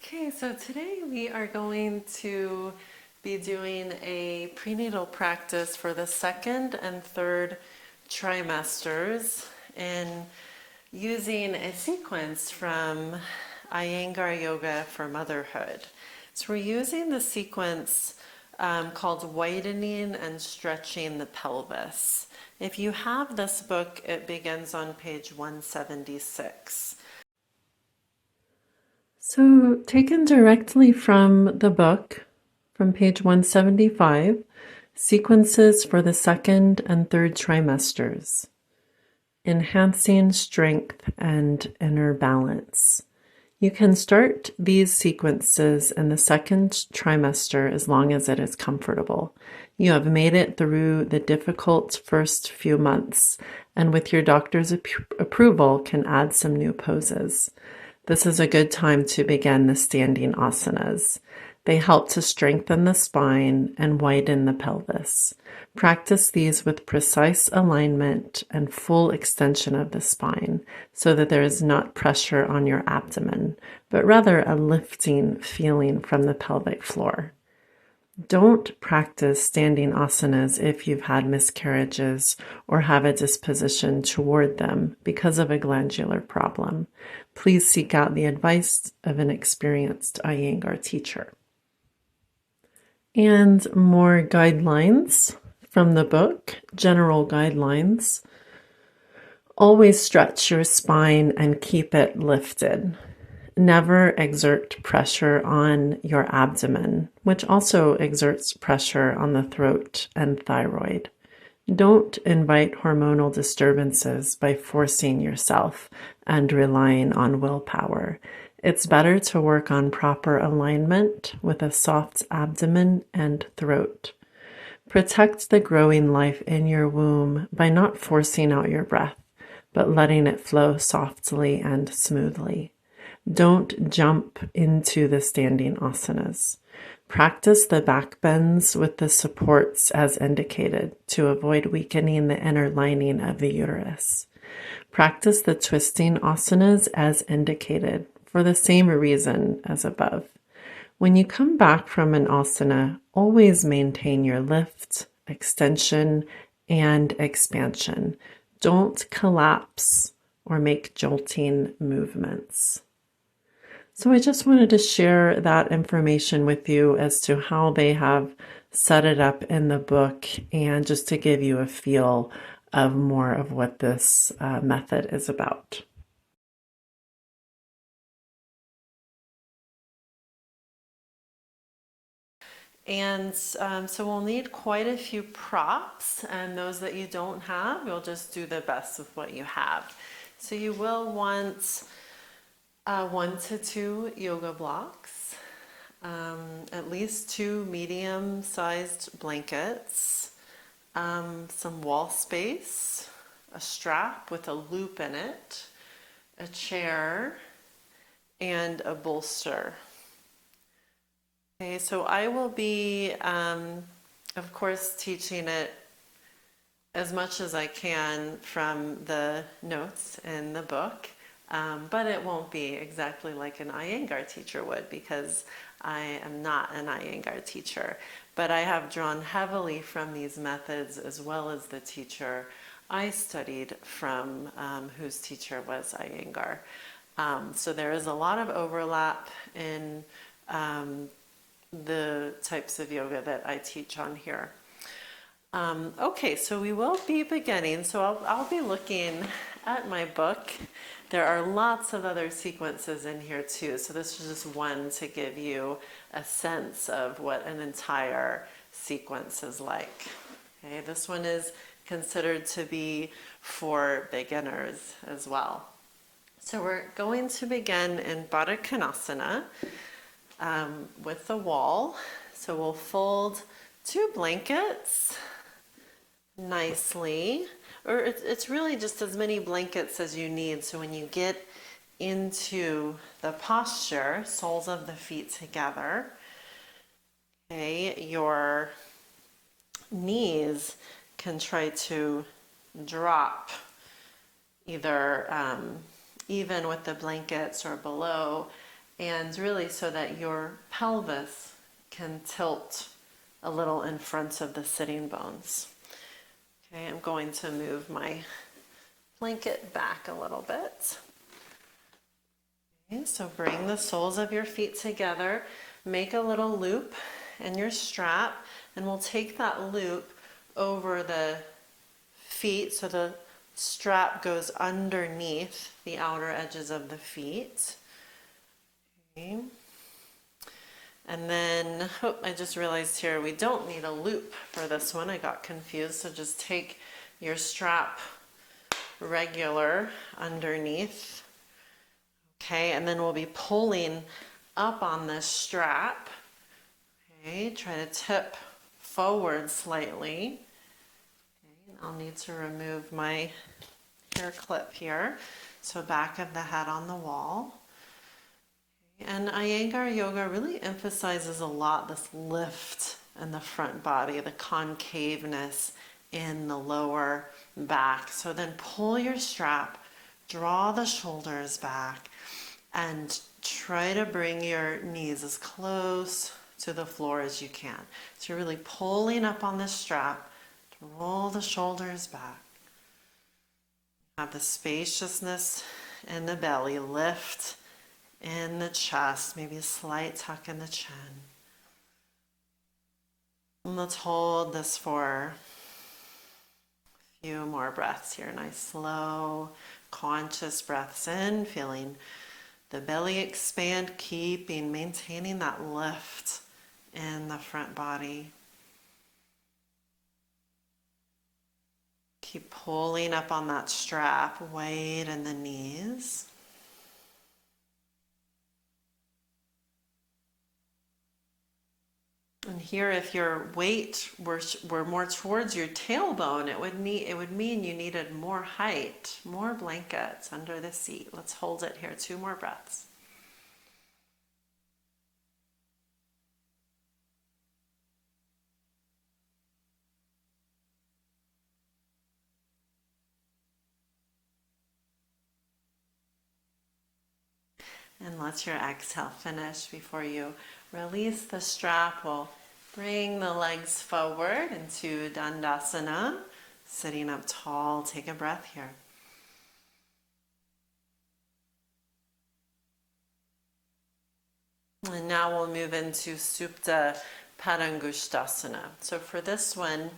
Okay, so today we are going to be doing a prenatal practice for the second and third trimesters and using a sequence from Iyengar Yoga for Motherhood. So we're using the sequence called Widening and Stretching the Pelvis. If you have this book, it begins on page 176. So, taken directly from the book, from page 175, Sequences for the Second and Third Trimesters, Enhancing Strength and Inner Balance. You can start these sequences in the second trimester as long as it is comfortable. You have made it through the difficult first few months, and with your doctor's approval, can add some new poses. This is a good time to begin the standing asanas. They help to strengthen the spine and widen the pelvis. Practice these with precise alignment and full extension of the spine so that there is not pressure on your abdomen, but rather a lifting feeling from the pelvic floor. Don't practice standing asanas if you've had miscarriages or have a disposition toward them because of a glandular problem. Please seek out the advice of an experienced Iyengar teacher. And more guidelines from the book, general guidelines. Always stretch your spine and keep it lifted. Never exert pressure on your abdomen, which also exerts pressure on the throat and thyroid. Don't invite hormonal disturbances by forcing yourself and relying on willpower. It's better to work on proper alignment with a soft abdomen and throat. Protect the growing life in your womb by not forcing out your breath, but letting it flow softly and smoothly. Don't jump into the standing asanas. Practice the back bends with the supports as indicated to avoid weakening the inner lining of the uterus. Practice the twisting asanas as indicated for the same reason as above. When you come back from an asana, always maintain your lift, extension, and expansion. Don't collapse or make jolting movements. So I just wanted to share that information with you as to how they have set it up in the book and just to give you a feel of more of what this method is about. And so we'll need quite a few props, and those that you don't have, you'll just do the best with what you have. So you will want 1 to 2 yoga blocks, at least 2 medium-sized blankets, some wall space, a strap with a loop in it, a chair, and a bolster. Okay, so I will be, of course, teaching it as much as I can from the notes in the book. But it won't be exactly like an Iyengar teacher would because I am not an Iyengar teacher. But I have drawn heavily from these methods as well as the teacher I studied from, whose teacher was Iyengar. So there is a lot of overlap in the types of yoga that I teach on here. Okay, so we will be beginning. So I'll be looking at my book. There are lots of other sequences in here too. So this is just one to give you a sense of what an entire sequence is like. Okay, this one is considered to be for beginners as well. So we're going to begin in Baddha Konasana with the wall. So we'll fold 2 blankets nicely, or it's really just as many blankets as you need. So when you get into the posture, soles of the feet together, okay, your knees can try to drop either even with the blankets or below, and really so that your pelvis can tilt a little in front of the sitting bones. Okay, I'm going to move my blanket back a little bit. Okay, so bring the soles of your feet together, make a little loop in your strap, and we'll take that loop over the feet so the strap goes underneath the outer edges of the feet. Okay. And then, oh, I just realized here we don't need a loop for this one. I got confused. So just take your strap regular underneath. Okay, and then we'll be pulling up on this strap. Okay, try to tip forward slightly. Okay, and I'll need to remove my hair clip here. So back of the head on the wall. And Iyengar Yoga really emphasizes a lot this lift in the front body, the concaveness in the lower back. So then pull your strap, draw the shoulders back, and try to bring your knees as close to the floor as you can. So you're really pulling up on this strap to roll the shoulders back. Have the spaciousness in the belly, lift in the chest, maybe a slight tuck in the chin. And let's hold this for a few more breaths here. Nice, slow, conscious breaths in, feeling the belly expand, maintaining that lift in the front body. Keep pulling up on that strap, weight in the knees. And here, if your weight were more towards your tailbone, it would mean you needed more height, more blankets under the seat. Let's hold it here. 2 more breaths. And let your exhale finish before you release the strap. We'll bring the legs forward into Dandasana, sitting up tall. Take a breath here. And now we'll move into Supta Padangusthasana. So for this one,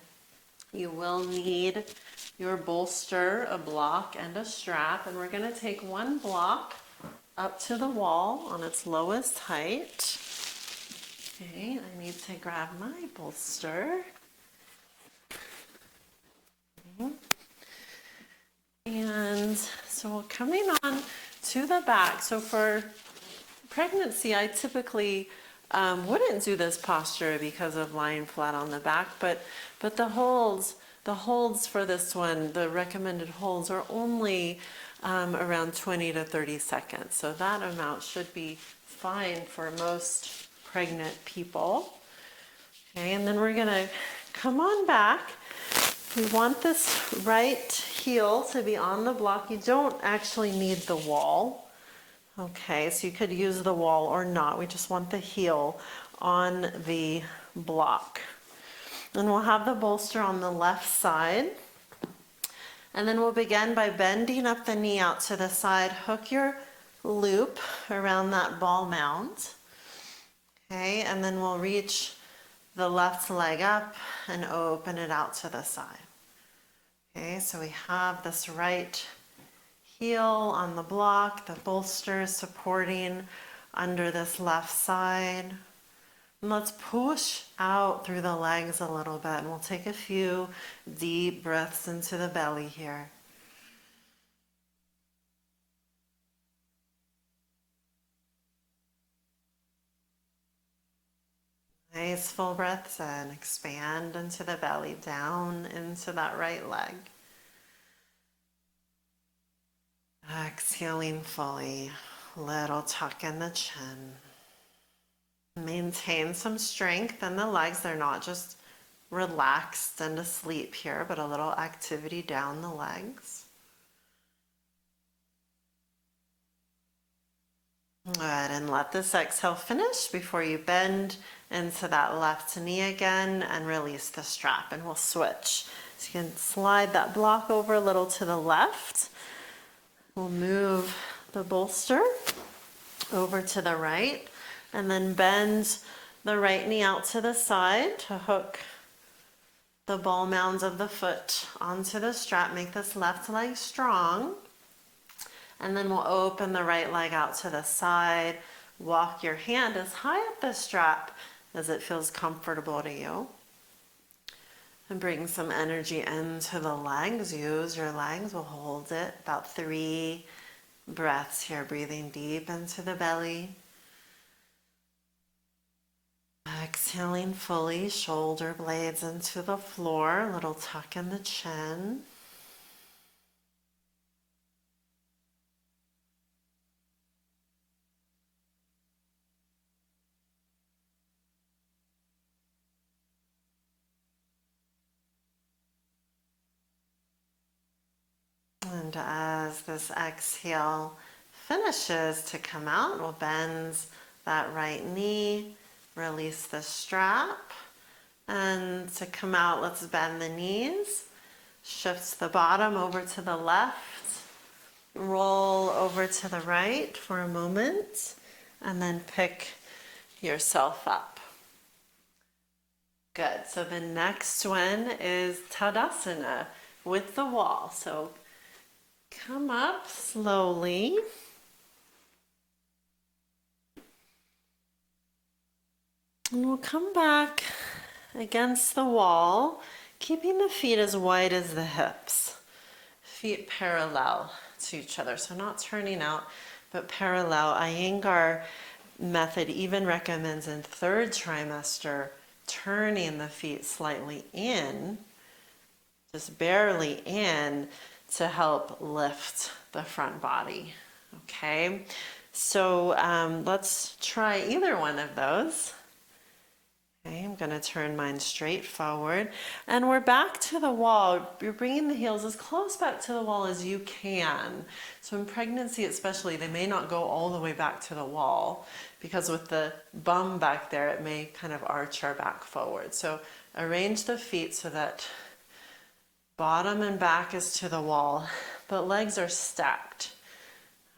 you will need your bolster, a block, and a strap. And we're going to take one block up to the wall on its lowest height. Okay, I need to grab my bolster. Okay. And so we're coming on to the back. So for pregnancy, I typically wouldn't do this posture because of lying flat on the back, but the holds for this one, the recommended holds are only around 20 to 30 seconds. So that amount should be fine for most pregnant people. Okay, and then we're gonna come on back. We want this right heel to be on the block. You don't actually need the wall. Okay, so you could use the wall or not. We just want the heel on the block. And we'll have the bolster on the left side. And then we'll begin by bending up the knee out to the side. Hook your loop around that ball mount. Okay, and then we'll reach the left leg up and open it out to the side. Okay, so we have this right heel on the block, the bolster supporting under this left side. And let's push out through the legs a little bit, and we'll take a few deep breaths into the belly here. Nice full breaths in, expand into the belly, down into that right leg. Exhaling fully, little tuck in the chin. Maintain some strength in the legs. They're not just relaxed and asleep here, but a little activity down the legs. Good, and let this exhale finish before you bend into that left knee again and release the strap, and we'll switch. So you can slide that block over a little to the left. We'll move the bolster over to the right and then bend the right knee out to the side to hook the ball mounds of the foot onto the strap. Make this left leg strong. And then we'll open the right leg out to the side. Walk your hand as high up the strap as it feels comfortable to you. And bring some energy into the legs. Use your legs. We'll hold it about 3 breaths here, breathing deep into the belly. Exhaling fully, shoulder blades into the floor, a little tuck in the chin. And as this exhale finishes to come out, we'll bend that right knee, release the strap, and to come out, let's bend the knees, shift the bottom over to the left, roll over to the right for a moment, and then pick yourself up. Good, so the next one is Tadasana with the wall. So come up slowly. And we'll come back against the wall, keeping the feet as wide as the hips. Feet parallel to each other, so not turning out, but parallel. Iyengar method even recommends in 3rd trimester turning the feet slightly in, just barely in, to help lift the front body. Okay, so let's try either one of those. Okay, I'm going to turn mine straight forward, and we're back to the wall. You're bringing the heels as close back to the wall as you can. So in pregnancy especially, they may not go all the way back to the wall, because with the bum back there, it may kind of arch our back forward. So arrange the feet so that bottom and back is to the wall, but legs are stacked.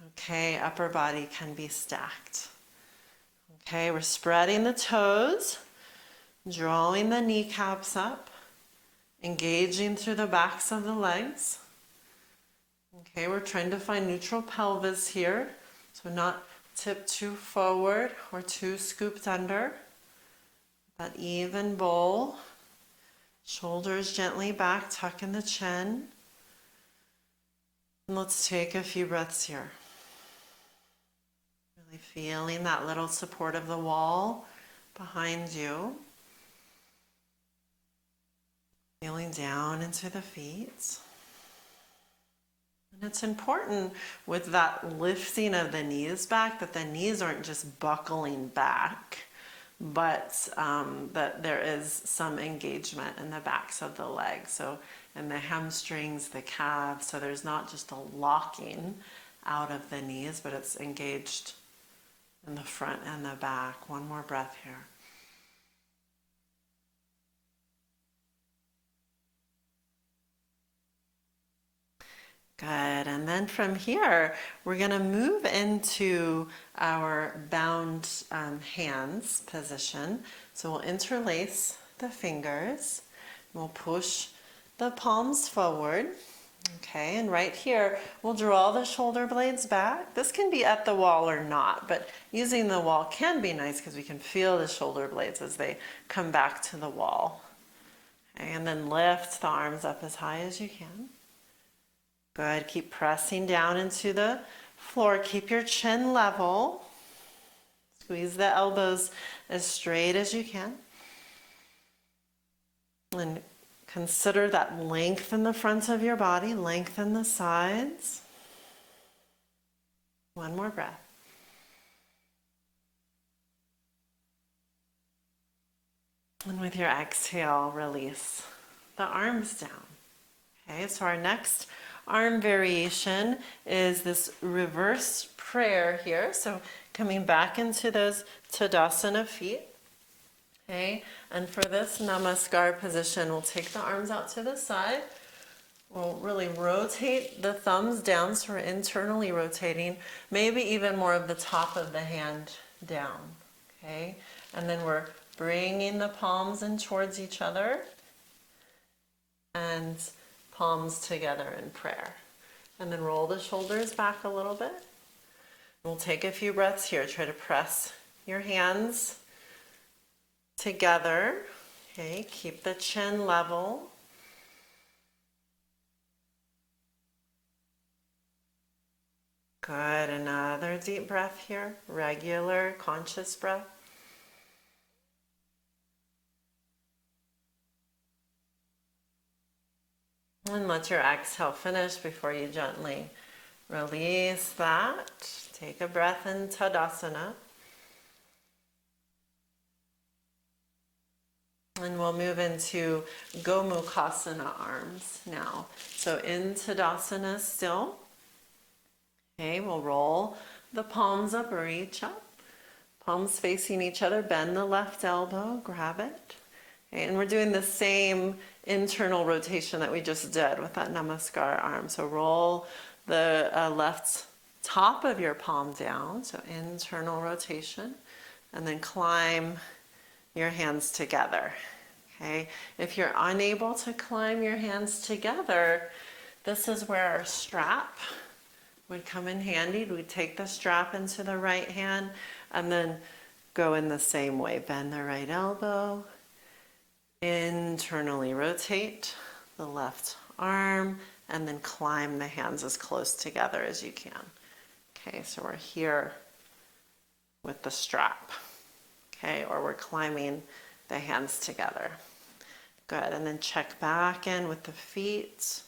Okay, upper body can be stacked. Okay, we're spreading the toes, drawing the kneecaps up, engaging through the backs of the legs. Okay, we're trying to find neutral pelvis here, so not tip too forward or too scooped under. That even bowl. Shoulders gently back, tuck in the chin. And let's take a few breaths here. Really feeling that little support of the wall behind you. Feeling down into the feet. And it's important with that lifting of the knees back that the knees aren't just buckling back, but that there is some engagement in the backs of the legs. So in the hamstrings, the calves, so there's not just a locking out of the knees, but it's engaged in the front and the back. One more breath here. Good, and then from here, we're going to move into our bound hands position. So we'll interlace the fingers, we'll push the palms forward. Okay, and right here, we'll draw the shoulder blades back. This can be at the wall or not, but using the wall can be nice because we can feel the shoulder blades as they come back to the wall. Okay, and then lift the arms up as high as you can. Good, keep pressing down into the floor. Keep your chin level. Squeeze the elbows as straight as you can. And consider that lengthen the front of your body, lengthen the sides. One more breath. And with your exhale, release the arms down. Okay, so our next arm variation is this reverse prayer here. So Coming back into those Tadasana feet. Okay, and for this Namaskar position, we'll take the arms out to the side. We'll really rotate the thumbs down, so we're internally rotating, maybe even more of the top of the hand down. Okay, and then we're bringing the palms in towards each other and palms together in prayer. And then roll the shoulders back a little bit. We'll take a few breaths here. Try to press your hands together. Okay, keep the chin level. Good. Another deep breath here. Regular, conscious breath. And let your exhale finish before you gently release that. Take a breath in Tadasana. And we'll move into Gomukhasana arms now. So in Tadasana still. Okay, we'll roll the palms up, reach up. Palms facing each other, bend the left elbow, grab it. Okay, and we're doing the same internal rotation that we just did with that Namaskar arm. So roll the left top of your palm down, so internal rotation, and then climb your hands together. Okay, if you're unable to climb your hands together, this is where our strap would come in handy. We'd take the strap into the right hand and then go in the same way. Bend the right elbow, internally rotate the left arm, and then climb the hands as close together as you can. Okay, so we're here with the strap. Okay, or we're climbing the hands together. Good, and then check back in with the feet.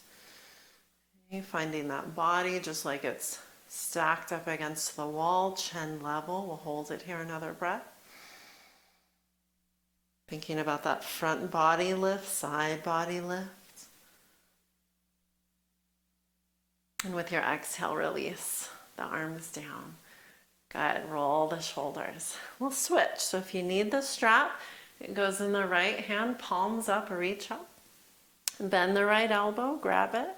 Okay, finding that body just like it's stacked up against the wall, chin level. We'll hold it here another breath. Thinking about that front body lift, side body lift. And with your exhale, release the arms down. Good, roll the shoulders. We'll switch. So if you need the strap, it goes in the right hand, palms up, reach up. Bend the right elbow, grab it.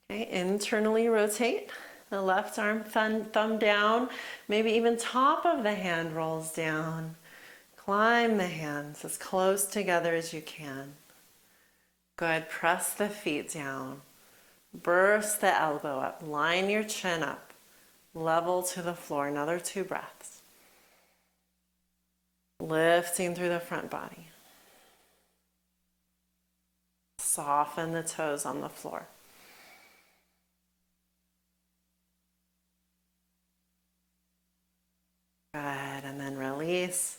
Okay, internally rotate. The left arm, thumb down, maybe even top of the hand rolls down. Climb the hands as close together as you can. Good, press the feet down. Burst the elbow up, line your chin up, level to the floor. Another 2 breaths. Lifting through the front body. Soften the toes on the floor. Good, and then release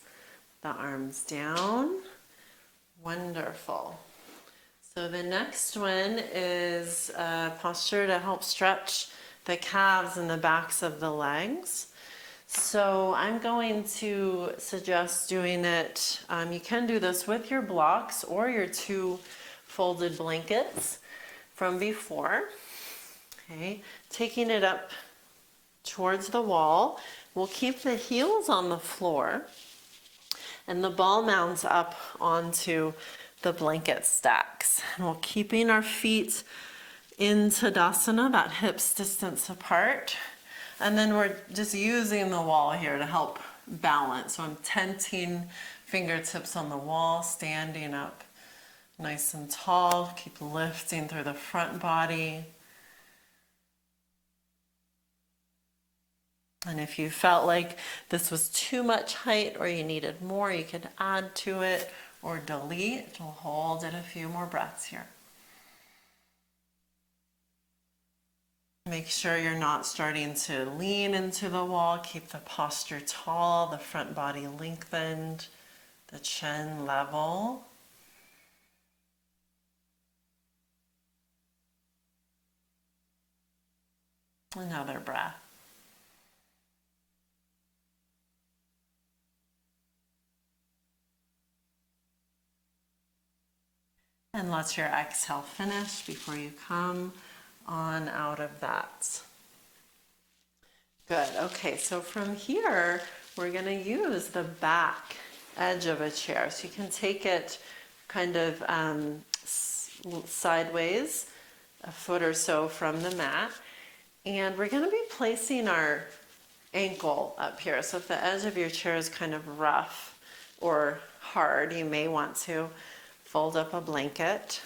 the arms down. Wonderful. So the next one is a posture to help stretch the calves and the backs of the legs. So I'm going to suggest doing it, you can do this with your blocks or your 2 folded blankets from before. Okay, taking it up towards the wall. We'll keep the heels on the floor and the ball mounds up onto the blanket stacks. And we're keeping our feet in Tadasana, that hips distance apart. And then we're just using the wall here to help balance. So I'm tenting fingertips on the wall, standing up nice and tall. Keep lifting through the front body. And if you felt like this was too much height or you needed more, you could add to it or delete. We'll hold it a few more breaths here. Make sure you're not starting to lean into the wall. Keep the posture tall, the front body lengthened, the chin level. Another breath. And let your exhale finish before you come on out of that. Good. Okay, so from here, we're going to use the back edge of a chair. So you can take it kind of sideways, a foot or so from the mat. And we're going to be placing our ankle up here. So if the edge of your chair is kind of rough or hard, you may want to fold up a blanket.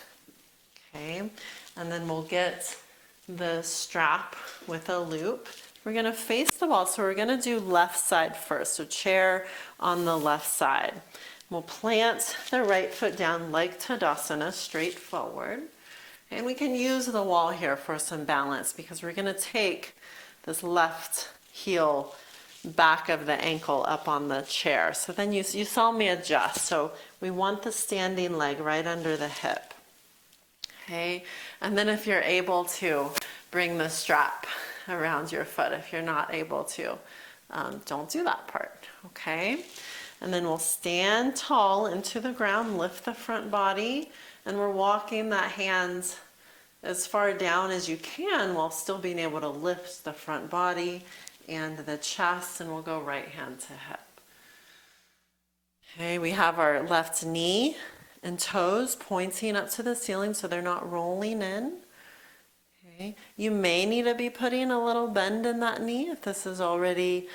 Okay, and then we'll get the strap with a loop. We're going to face the wall, so we're going to do left side first. So chair on the left side. We'll plant the right foot down like Tadasana, straight forward. And we can use the wall here for some balance because we're going to take this left heel back of the ankle up on the chair. So then you saw me adjust. So we want the standing leg right under the hip. Okay, and then if you're able to, bring the strap around your foot. If you're not able to, don't do that part. Okay, and then we'll stand tall into the ground, lift the front body, and we're walking that hands as far down as you can while still being able to lift the front body and the chest, and we'll go right hand to hip. Okay, we have our left knee and toes pointing up to the ceiling so they're not rolling in. Okay. You may need to be putting a little bend in that knee if this is already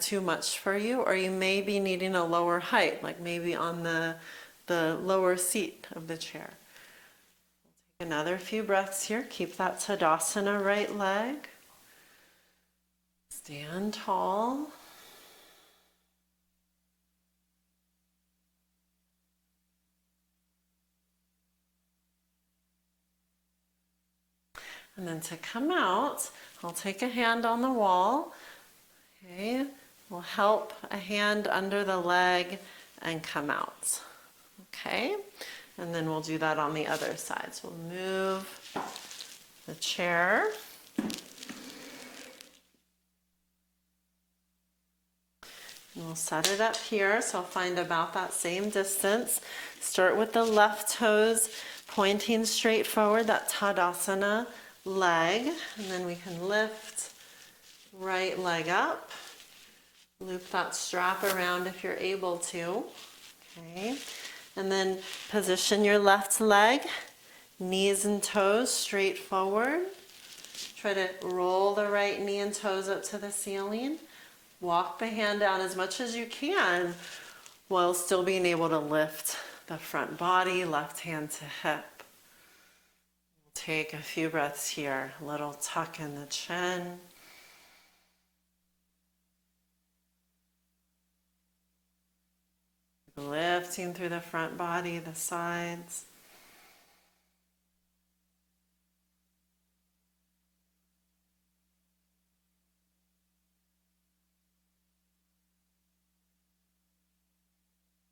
too much for you, or you may be needing a lower height, like maybe on the lower seat of the chair. We'll take another few breaths here. Keep that Tadasana right leg. Stand tall. And then to come out, I'll take a hand on the wall. Okay, we'll help a hand under the leg and come out. Okay, and then we'll do that on the other side. So we'll move the chair. And we'll set it up here, so I'll find about that same distance. Start with the left toes pointing straight forward, that Tadasana leg, and then we can lift right leg up, loop that strap around if you're able to. Okay, and then position your left leg, knees and toes straight forward. Try to roll the right knee and toes up to the ceiling. Walk the hand down as much as you can while still being able to lift the front body, left hand to hip. Take a few breaths here, a little tuck in the chin. Lifting through the front body, the sides.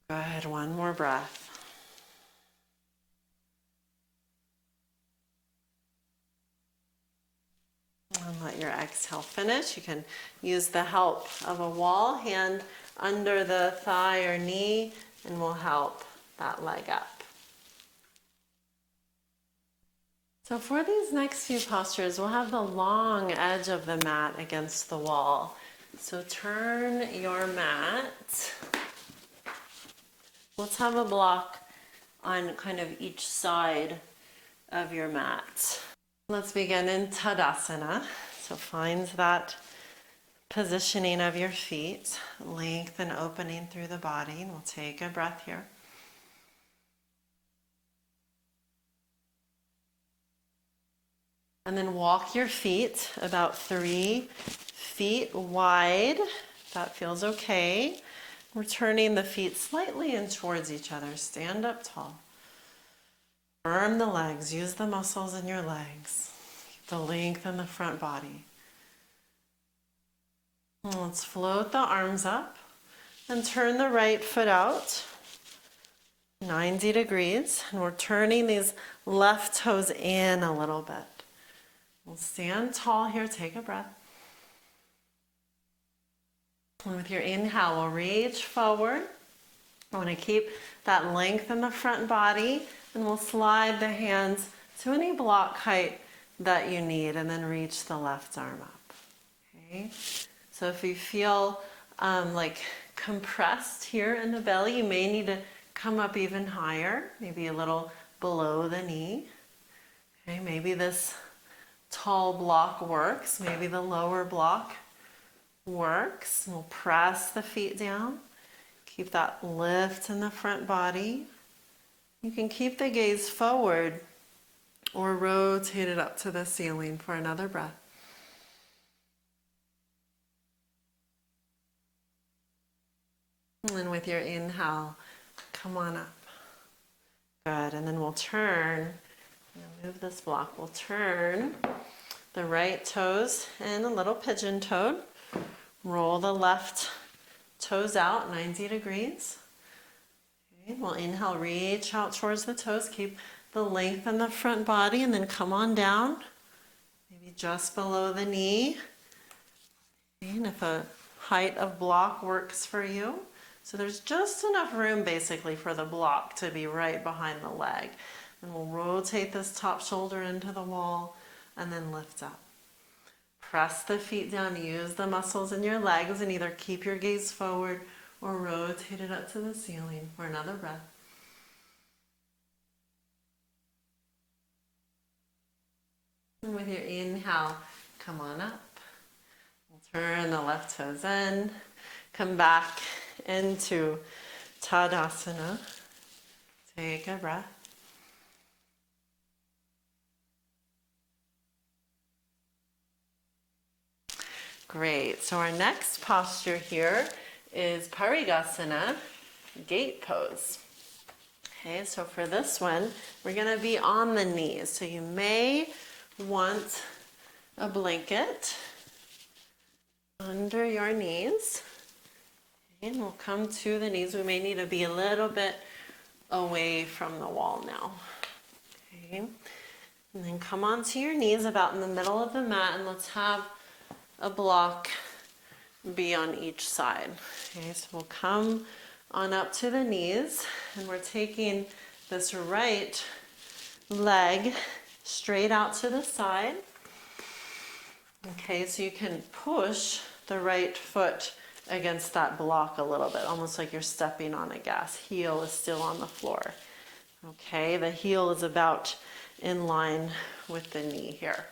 Good, one more breath. And let your exhale finish. You can use the help of a wall, hand under the thigh or knee, and we'll help that leg up. So for these next few postures, we'll have the long edge of the mat against the wall. So turn your mat. Let's have a block on kind of each side of your mat. Let's begin in Tadasana. So find that positioning of your feet, length and opening through the body. And we'll take a breath here. And then walk your feet about 3 feet wide. If that feels okay. We're turning the feet slightly in towards each other. Stand up tall. Firm the legs. Use the muscles in your legs. Keep the length in the front body. And let's float the arms up and turn the right foot out 90 degrees. And we're turning these left toes in a little bit. We'll stand tall here. Take a breath. And with your inhale, we'll reach forward. I want to keep that length in the front body, and we'll slide the hands to any block height that you need, and then reach the left arm up. Okay. So if you feel like compressed here in the belly, you may need to come up even higher, maybe a little below the knee. Okay, maybe this tall block works, maybe the lower block works. We'll press the feet down. Keep that lift in the front body. You can keep the gaze forward or rotate it up to the ceiling for another breath. And with your inhale, come on up. Good, and then we'll turn, move this block, we'll turn the right toes in a little pigeon toed. Roll the left toes out 90 degrees. Okay, we'll inhale, reach out towards the toes, keep the length in the front body, and then come on down, maybe just below the knee. And if a height of block works for you. So there's just enough room basically for the block to be right behind the leg. And we'll rotate this top shoulder into the wall and then lift up. Press the feet down, use the muscles in your legs and either keep your gaze forward or rotate it up to the ceiling for another breath. And with your inhale, come on up. We'll turn the left toes in, come back into Tadasana. Take a breath. Great. So our next posture here is Parigasana, gate pose. Okay, so for this one, we're going to be on the knees. So you may want a blanket under your knees. And we'll come to the knees. We may need to be a little bit away from the wall now. Okay. And then come onto your knees about in the middle of the mat and let's have a block be on each side. Okay, so we'll come on up to the knees and we're taking this right leg straight out to the side. Okay, so you can push the right foot against that block a little bit, almost like you're stepping on a gas. Heel is still on the floor. Okay, the heel is about in line with the knee here.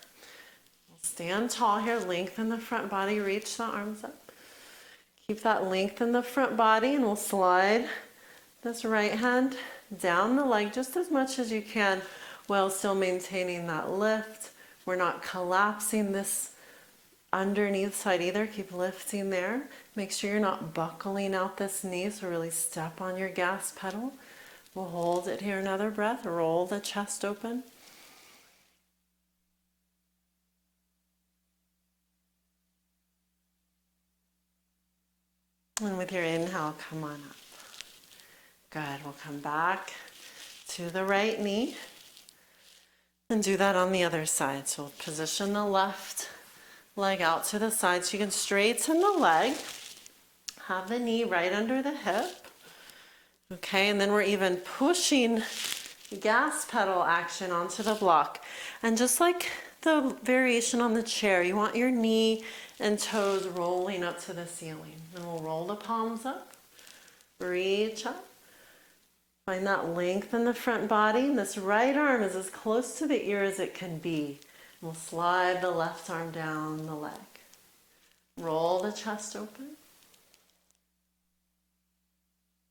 Stand tall here, lengthen the front body, reach the arms up. Keep that length in the front body and we'll slide this right hand down the leg just as much as you can while still maintaining that lift. We're not collapsing this underneath side either. Keep lifting there. Make sure you're not buckling out this knee, so really step on your gas pedal. We'll hold it here another breath. Roll the chest open. And with your inhale, come on up. Good. We'll come back to the right knee and do that on the other side. So we'll position the left leg out to the side so you can straighten the leg. Have the knee right under the hip. Okay, and then we're even pushing gas pedal action onto the block. And just like the variation on the chair, you want your knee and toes rolling up to the ceiling. And we'll roll the palms up, reach up. Find that length in the front body. And this right arm is as close to the ear as it can be. We'll slide the left arm down the leg. Roll the chest open.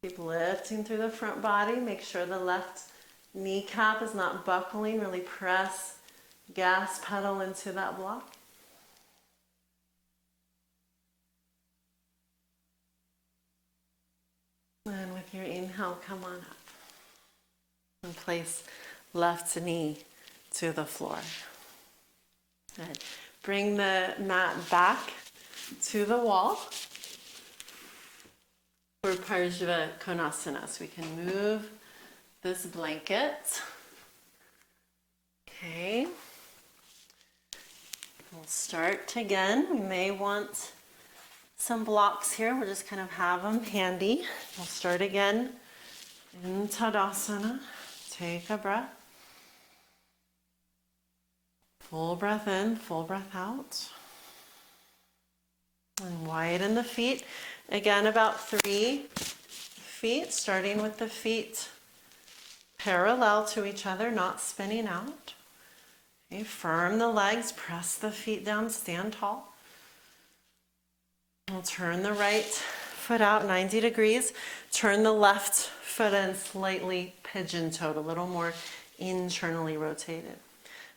Keep lifting through the front body. Make sure the left kneecap is not buckling. Really press gas pedal into that block. And with your inhale, come on up. And place left knee to the floor. Good. Bring the mat back to the wall for Parsva Konasana. So we can move this blanket. Okay. We'll start again. We may want some blocks here. We'll just kind of have them handy. We'll start again in Tadasana. Take a breath. Full breath in, full breath out. And widen the feet. Again, about 3 feet, starting with the feet parallel to each other, not spinning out. Okay, firm the legs, press the feet down, stand tall. We'll turn the right foot out 90 degrees. Turn the left foot in slightly pigeon-toed, a little more internally rotated.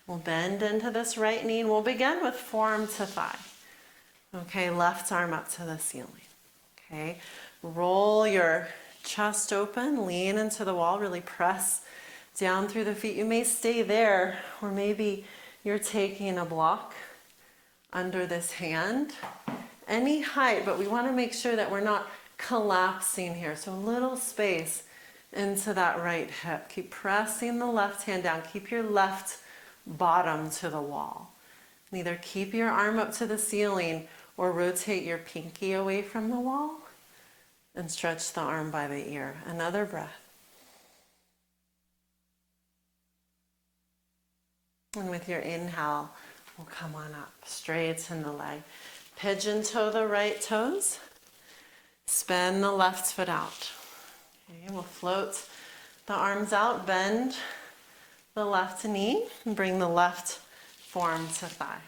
We'll bend into this right knee and we'll begin with forearm to thigh. Okay, left arm up to the ceiling. Okay, roll your chest open, lean into the wall, really press down through the feet. You may stay there, or maybe you're taking a block under this hand. Any height, but we want to make sure that we're not collapsing here. So a little space into that right hip. Keep pressing the left hand down. Keep your left bottom to the wall. And either keep your arm up to the ceiling or rotate your pinky away from the wall and stretch the arm by the ear. Another breath. And with your inhale, we'll come on up, straighten the leg. Pigeon toe the right toes. Spin the left foot out. Okay, we'll float the arms out, bend the left knee, and bring the left forearm to thigh.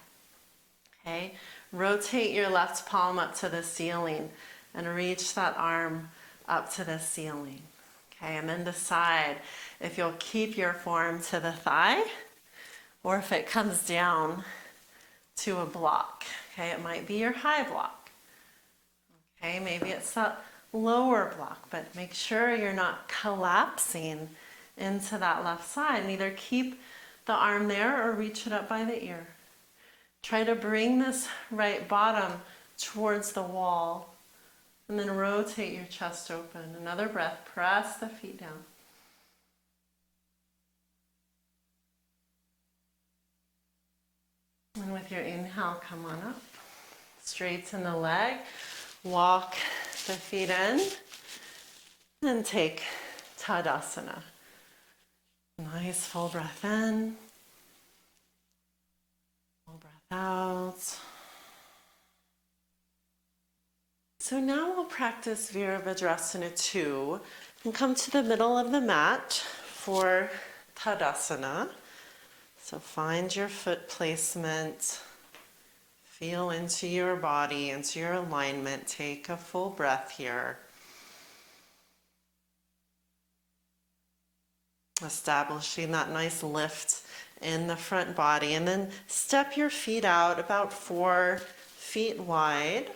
Okay, rotate your left palm up to the ceiling and reach that arm up to the ceiling. Okay, and then decide if you'll keep your forearm to the thigh or if it comes down to a block. Okay, it might be your high block. Okay, maybe it's a lower block, but make sure you're not collapsing into that left side. And either keep the arm there or reach it up by the ear. Try to bring this right bottom towards the wall and then rotate your chest open. Another breath, press the feet down. And with your inhale, come on up. Straighten the leg, walk the feet in, and take Tadasana. Nice full breath in, full breath out. So now we'll practice Virabhadrasana 2 and come to the middle of the mat for Tadasana. So find your foot placement, feel into your body, into your alignment. Take a full breath here. Establishing that nice lift in the front body, and then step your feet out about 4 feet wide.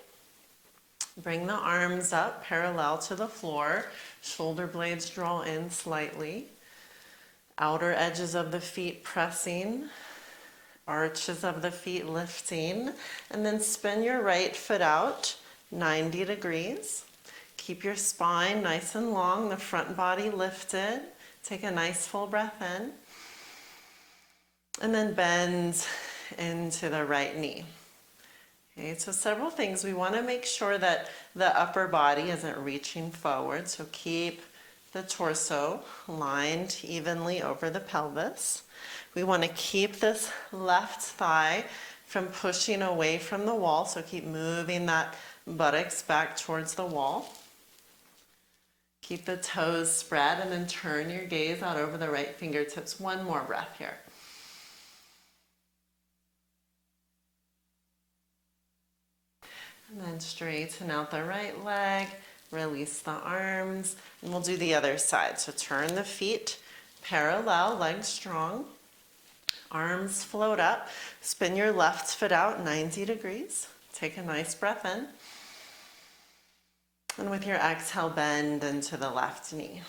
Bring the arms up parallel to the floor. Shoulder blades draw in slightly. Outer edges of the feet pressing, arches of the feet lifting, and then spin your right foot out 90 degrees. Keep your spine nice and long, the front body lifted. Take a nice full breath in, and then bend into the right knee. Okay, so several things. We want to make sure that the upper body isn't reaching forward, so keep the torso lined evenly over the pelvis. We want to keep this left thigh from pushing away from the wall, so keep moving that buttocks back towards the wall. Keep the toes spread and then turn your gaze out over the right fingertips. One more breath here. And then straighten out the right leg. Release the arms, and we'll do the other side. So turn the feet parallel, legs strong. Arms float up. Spin your left foot out 90 degrees. Take a nice breath in. And with your exhale, bend into the left knee.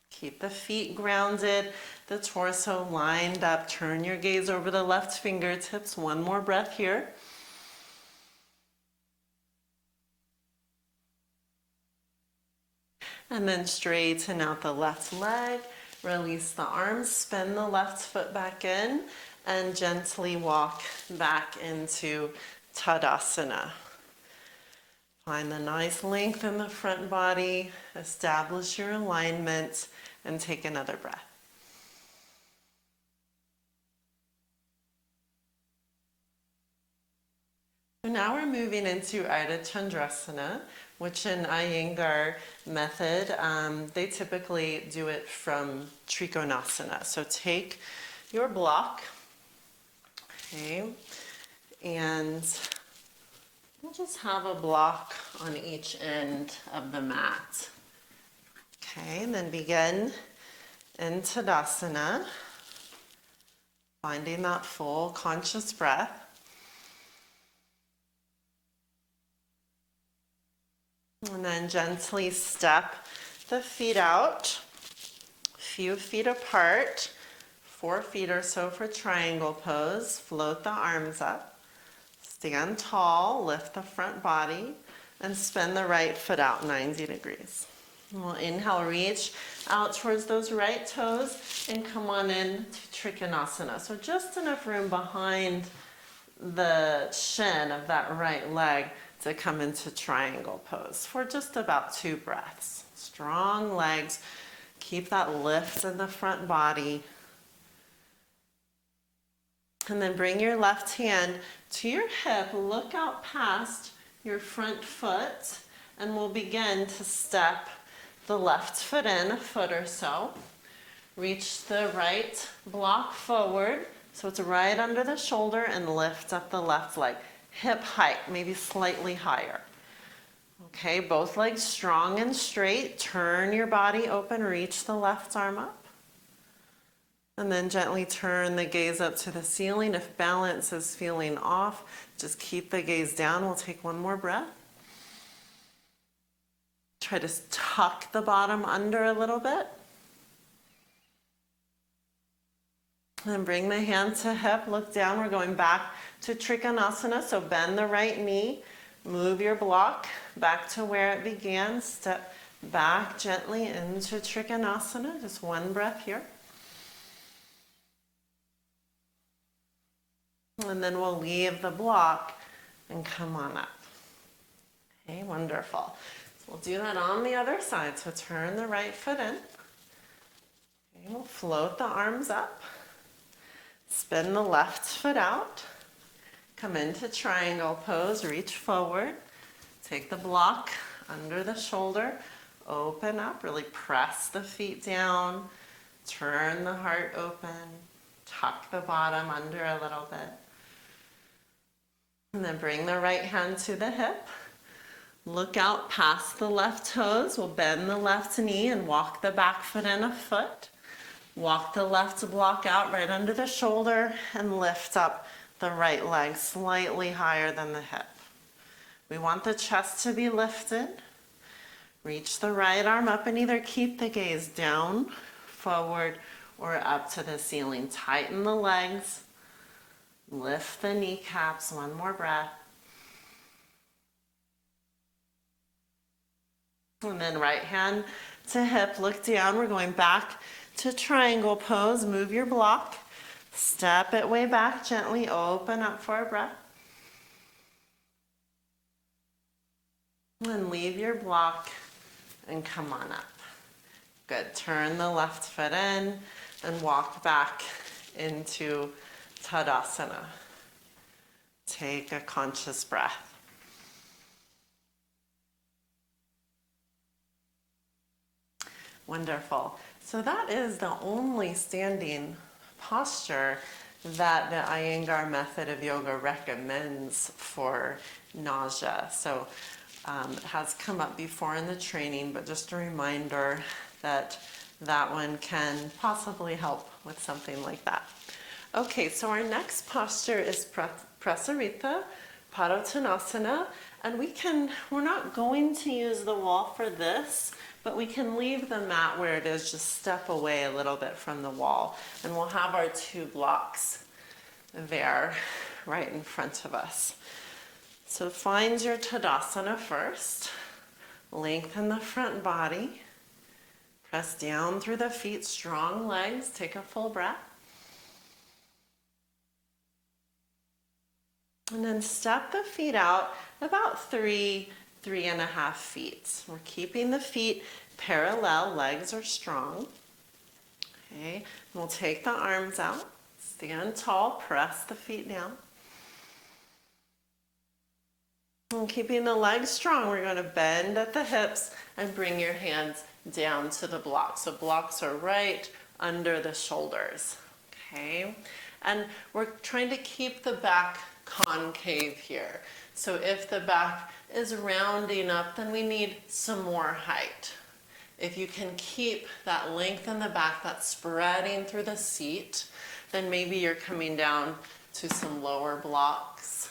Keep the feet grounded, the torso lined up. Turn your gaze over the left fingertips. One more breath here. And then straighten out the left leg, release the arms, spin the left foot back in, and gently walk back into Tadasana. Find the nice length in the front body, establish your alignment, and take another breath. So now we're moving into Ida Chandrasana, which in Iyengar method, they typically do it from Trikonasana. So take your block, okay, and we'll just have a block on each end of the mat. Okay, and then begin in Tadasana, finding that full conscious breath. And then gently step the feet out, a few feet apart, 4 feet or so for triangle pose. Float the arms up, stand tall, lift the front body, and spin the right foot out 90 degrees. And we'll inhale, reach out towards those right toes and come on in to Trikonasana. So just enough room behind the shin of that right leg to come into triangle pose for just about 2 breaths. Strong legs, keep that lift in the front body. And then bring your left hand to your hip, look out past your front foot, and we'll begin to step the left foot in a foot or so. Reach the right block forward, so it's right under the shoulder, and lift up the left leg. Hip height, maybe slightly higher. Okay, both legs strong and straight. Turn your body open, reach the left arm up. And then gently turn the gaze up to the ceiling. If balance is feeling off, just keep the gaze down. We'll take one more breath. Try to tuck the bottom under a little bit. And bring the hand to hip, look down. We're going back to Trikonasana, so bend the right knee. Move your block back to where it began. Step back gently into Trikonasana. Just one breath here. And then we'll leave the block and come on up. Okay, wonderful. So we'll do that on the other side. So turn the right foot in. Okay, we'll float the arms up. Spin the left foot out. Come into triangle pose, reach forward. Take the block under the shoulder. Open up, really press the feet down. Turn the heart open. Tuck the bottom under a little bit. And then bring the right hand to the hip. Look out past the left toes. We'll bend the left knee and walk the back foot in a foot. Walk the left block out right under the shoulder and lift up the right leg slightly higher than the hip. We want the chest to be lifted. Reach the right arm up and either keep the gaze down, forward, or up to the ceiling. Tighten the legs. Lift the kneecaps. One more breath. And then right hand to hip, look down. We're going back to triangle pose. Move your block. Step it way back gently. Open up for a breath. And leave your block and come on up. Good. Turn the left foot in and walk back into Tadasana. Take a conscious breath. Wonderful. So that is the only standing posture that the Iyengar method of yoga recommends for nausea. So it has come up before in the training, but just a reminder that that one can possibly help with something like that. Okay, so our next posture is Prasarita Padottanasana, and we're not going to use the wall for this, but we can leave the mat where it is, just step away a little bit from the wall, and we'll have our 2 blocks there right in front of us. So find your Tadasana first. Lengthen the front body. Press down through the feet, strong legs. Take a full breath. And then step the feet out about 3.5 feet. We're keeping the feet parallel, legs are strong. Okay, and we'll take the arms out, stand tall, press the feet down. And keeping the legs strong, we're going to bend at the hips and bring your hands down to the blocks. So blocks are right under the shoulders. Okay, and we're trying to keep the back concave here. So if the back is rounding up, then we need some more height. If you can keep that length in the back that's spreading through the seat, then maybe you're coming down to some lower blocks.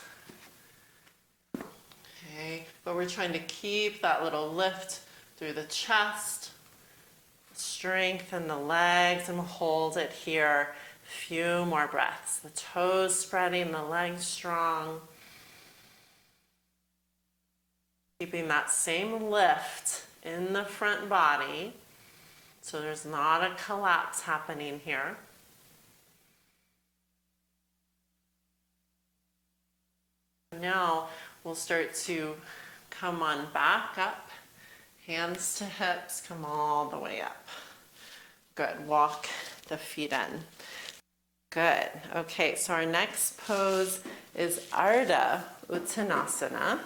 Okay, but we're trying to keep that little lift through the chest, strengthen the legs, and hold it here. A few more breaths. The toes spreading, the legs strong. Keeping that same lift in the front body, so there's not a collapse happening here. Now we'll start to come on back up, hands to hips, come all the way up. Good, walk the feet in. Good, okay, so our next pose is Ardha Uttanasana.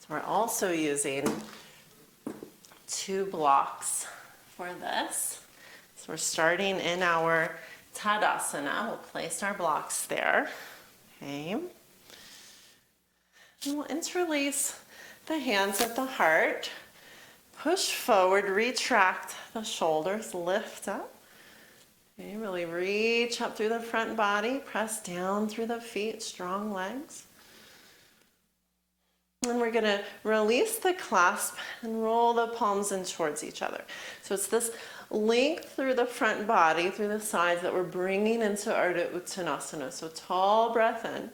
So we're also using 2 blocks for this. So we're starting in our Tadasana. We'll place our blocks there. Okay. And we'll interlace the hands at the heart. Push forward, retract the shoulders, lift up. Okay, really reach up through the front body, press down through the feet, strong legs. And we're going to release the clasp and roll the palms in towards each other. So it's this length through the front body, through the sides, that we're bringing into Ardha Uttanasana. So tall breath in.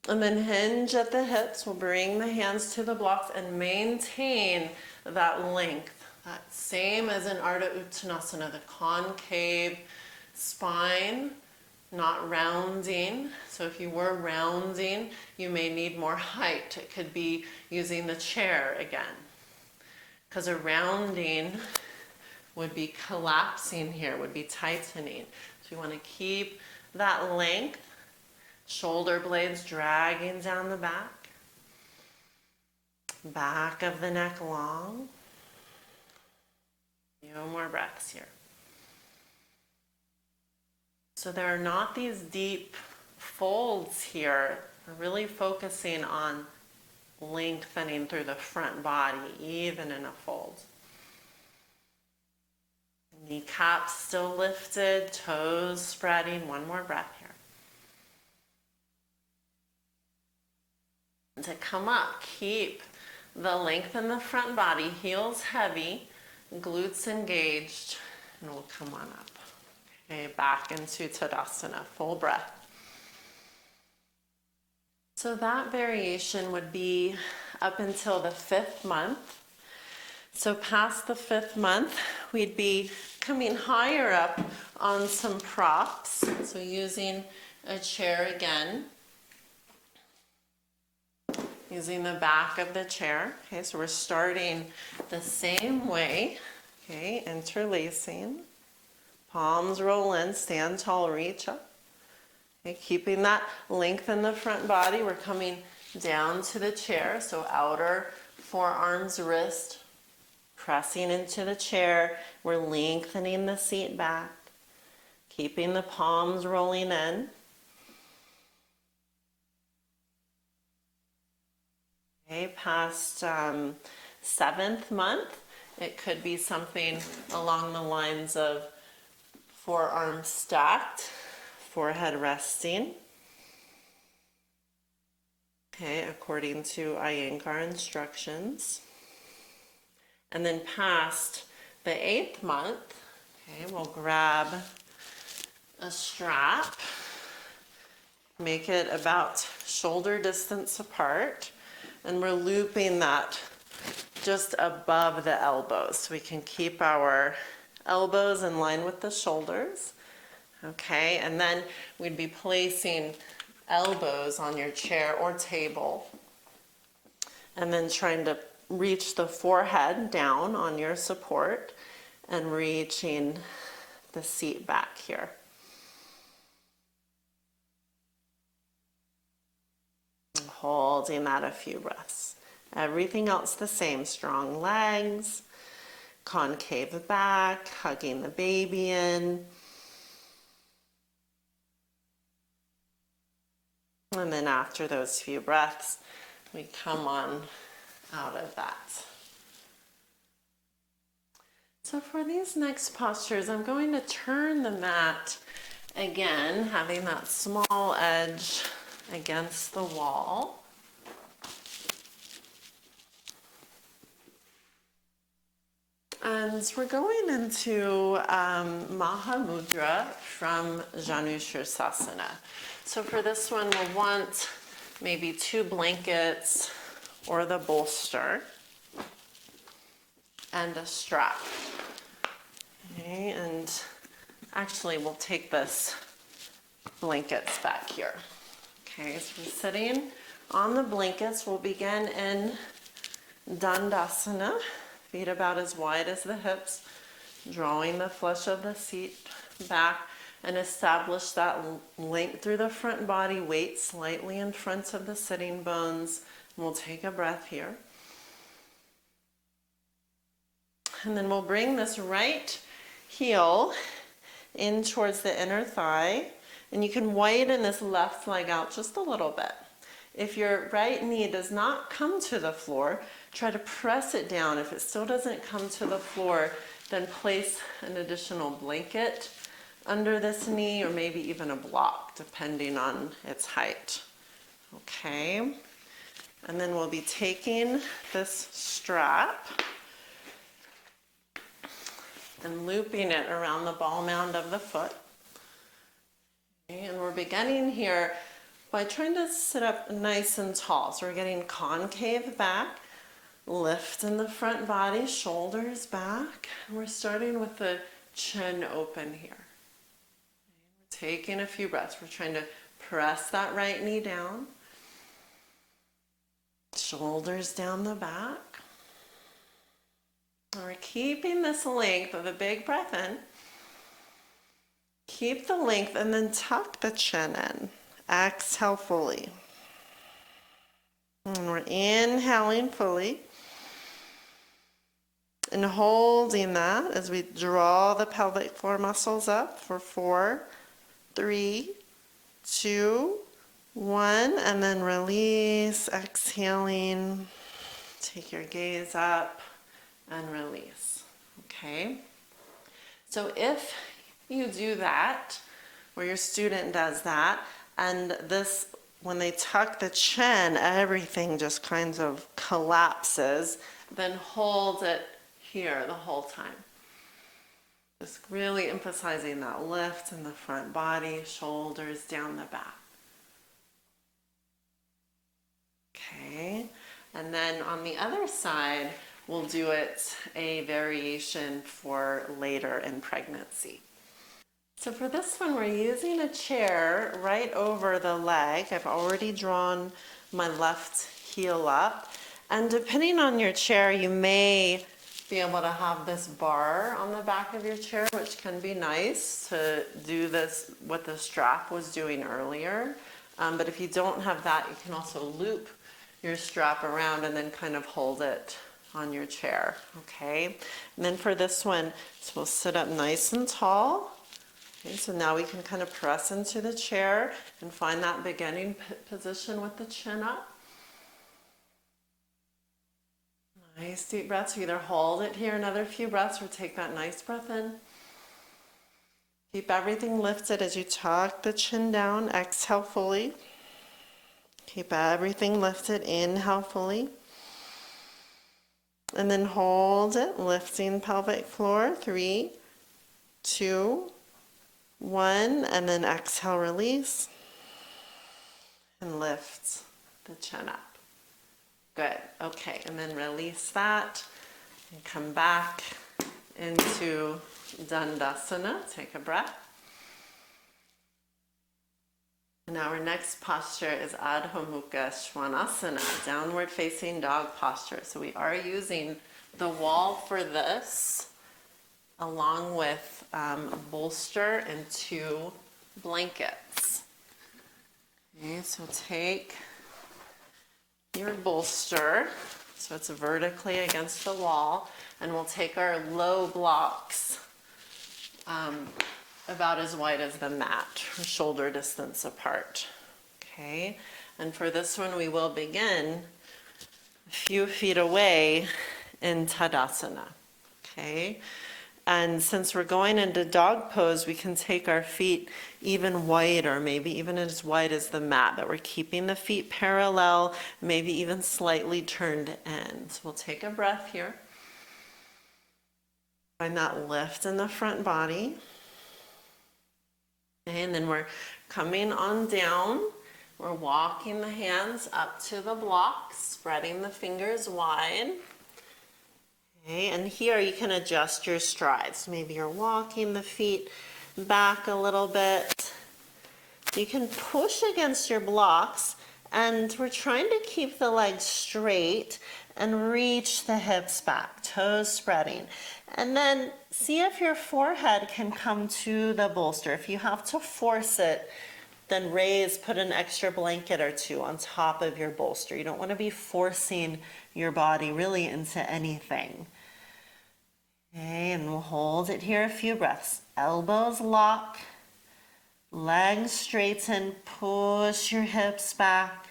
And then hinge at the hips. We'll bring the hands to the blocks and maintain that length. That same as in Ardha Uttanasana, the concave spine, not rounding. So if you were rounding, you may need more height. It could be using the chair again. Because a rounding would be collapsing here, would be tightening. So you want to keep that length. Shoulder blades dragging down the back. Back of the neck long. No more breaths here. So there are not these deep folds here. We're really focusing on lengthening through the front body, even in a fold. Kneecaps still lifted, toes spreading. One more breath here. And to come up, keep the length in the front body, heels heavy, glutes engaged, and we'll come on up. Okay, back into Tadasana, full breath. So that variation would be up until the 5th month. So past the 5th month, we'd be coming higher up on some props. So using a chair again. Using the back of the chair. Okay, so we're starting the same way. Okay, interlacing. Palms roll in, stand tall, reach up. Okay, keeping that length in the front body. We're coming down to the chair. So outer forearms, wrist, pressing into the chair. We're lengthening the seat back. Keeping the palms rolling in. Okay, past 7th month, it could be something along the lines of forearms stacked, forehead resting. Okay, according to Iyengar instructions. And then past the 8th month, okay, we'll grab a strap, make it about shoulder distance apart. And we're looping that just above the elbows so we can keep our elbows in line with the shoulders. Okay, and then we'd be placing elbows on your chair or table. And then trying to reach the forehead down on your support and reaching the seat back here. holding that a few breaths. Everything else the same. Strong legs, concave back, hugging the baby in. And then after those few breaths, we come on out of that. So for these next postures, I'm going to turn the mat again, having that small edge against the wall. And we're going into Mahamudra from Janu Shirsasana. So for this one, we'll want maybe 2 blankets or the bolster and a strap. Okay, and actually we'll take this blankets back here. Okay, so we're sitting on the blankets. We'll begin in Dandasana, feet about as wide as the hips, drawing the flesh of the seat back, and establish that length through the front body, weight slightly in front of the sitting bones. And we'll take a breath here. And then we'll bring this right heel in towards the inner thigh, and you can widen this left leg out just a little bit. If your right knee does not come to the floor, try to press it down. If it still doesn't come to the floor, then place an additional blanket under this knee, or maybe even a block, depending on its height. Okay, and then we'll be taking this strap and looping it around the ball mound of the foot. Okay, and we're beginning here by trying to sit up nice and tall. So we're getting concave back, lift in the front body, shoulders back. And we're starting with the chin open here. We're taking a few breaths. We're trying to press that right knee down, shoulders down the back. We're keeping this length with a big breath in. Keep the length and then tuck the chin in. Exhale fully. And we're inhaling fully and holding that as we draw the pelvic floor muscles up for 4, 3, 2, 1, and then release, exhaling. Take your gaze up and release. Okay, so if you do that, or your student does that, and this, when they tuck the chin, everything just kind of collapses, then hold it here the whole time. Just really emphasizing that lift in the front body, shoulders down the back. Okay, and then on the other side, we'll do it a variation for later in pregnancy. So for this one, we're using a chair right over the leg. I've already drawn my left heel up. And depending on your chair, you may be able to have this bar on the back of your chair, which can be nice to do this, what the strap was doing earlier. But if you don't have that, you can also loop your strap around and then kind of hold it on your chair. Okay, and then for this one, so we'll sit up nice and tall. Okay, so now we can kind of press into the chair and find that beginning position with the chin up. Nice deep breaths. So either hold it here another few breaths or take that nice breath in. Keep everything lifted as you tuck the chin down. Exhale fully. Keep everything lifted. Inhale fully. And then hold it, lifting pelvic floor. 3, 2, 1, and then exhale, release, and lift the chin up. Good. Okay, and then release that and come back into Dandasana. Take a breath. Now our next posture is Adho Mukha Svanasana, downward facing dog posture. So we are using the wall for this, along with a bolster and 2 blankets. Okay, so take your bolster so it's vertically against the wall, and we'll take our low blocks about as wide as the mat, shoulder distance apart. Okay, and for this one we will begin a few feet away in Tadasana. Okay, and since we're going into dog pose, we can take our feet even wider, maybe even as wide as the mat, but we're keeping the feet parallel, maybe even slightly turned in. So we'll take a breath here. Find that lift in the front body. Okay, and then we're coming on down. We're walking the hands up to the blocks, spreading the fingers wide. Okay, and here you can adjust your strides. Maybe you're walking the feet back a little bit. You can push against your blocks, and we're trying to keep the legs straight and reach the hips back, toes spreading. And then see if your forehead can come to the bolster. If you have to force it, then raise, put an extra blanket or two on top of your bolster. You don't want to be forcing your body really into anything. Okay, and we'll hold it here a few breaths. Elbows lock, legs straighten, push your hips back.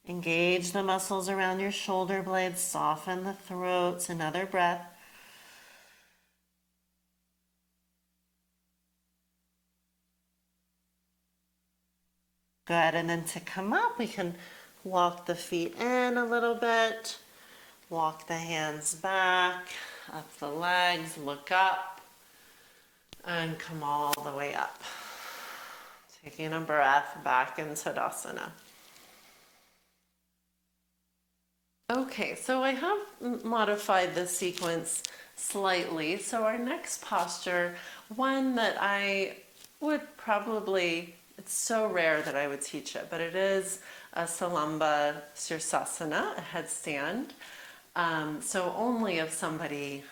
Engage the muscles around your shoulder blades, soften the throat. Another breath. Good, and then to come up, we can walk the feet in a little bit, walk the hands back, up the legs, look up, and come all the way up. Taking a breath back into Tadasana. Okay, so I have modified this sequence slightly. So our next posture, one that I would probably, it's so rare that I would teach it, but it is a Salamba Sirsasana, a headstand. So only if somebody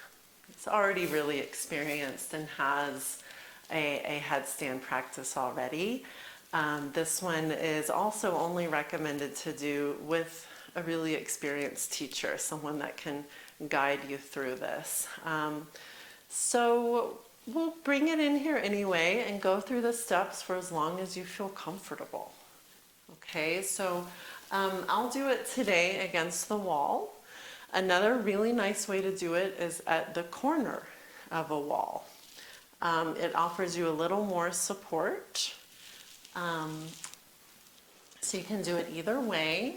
is already really experienced and has a headstand practice already. This one is also only recommended to do with a really experienced teacher, someone that can guide you through this. So we'll bring it in here anyway and go through the steps for as long as you feel comfortable. Okay, so I'll do it today against the wall. Another really nice way to do it is at the corner of a wall. It offers you a little more support. So you can do it either way.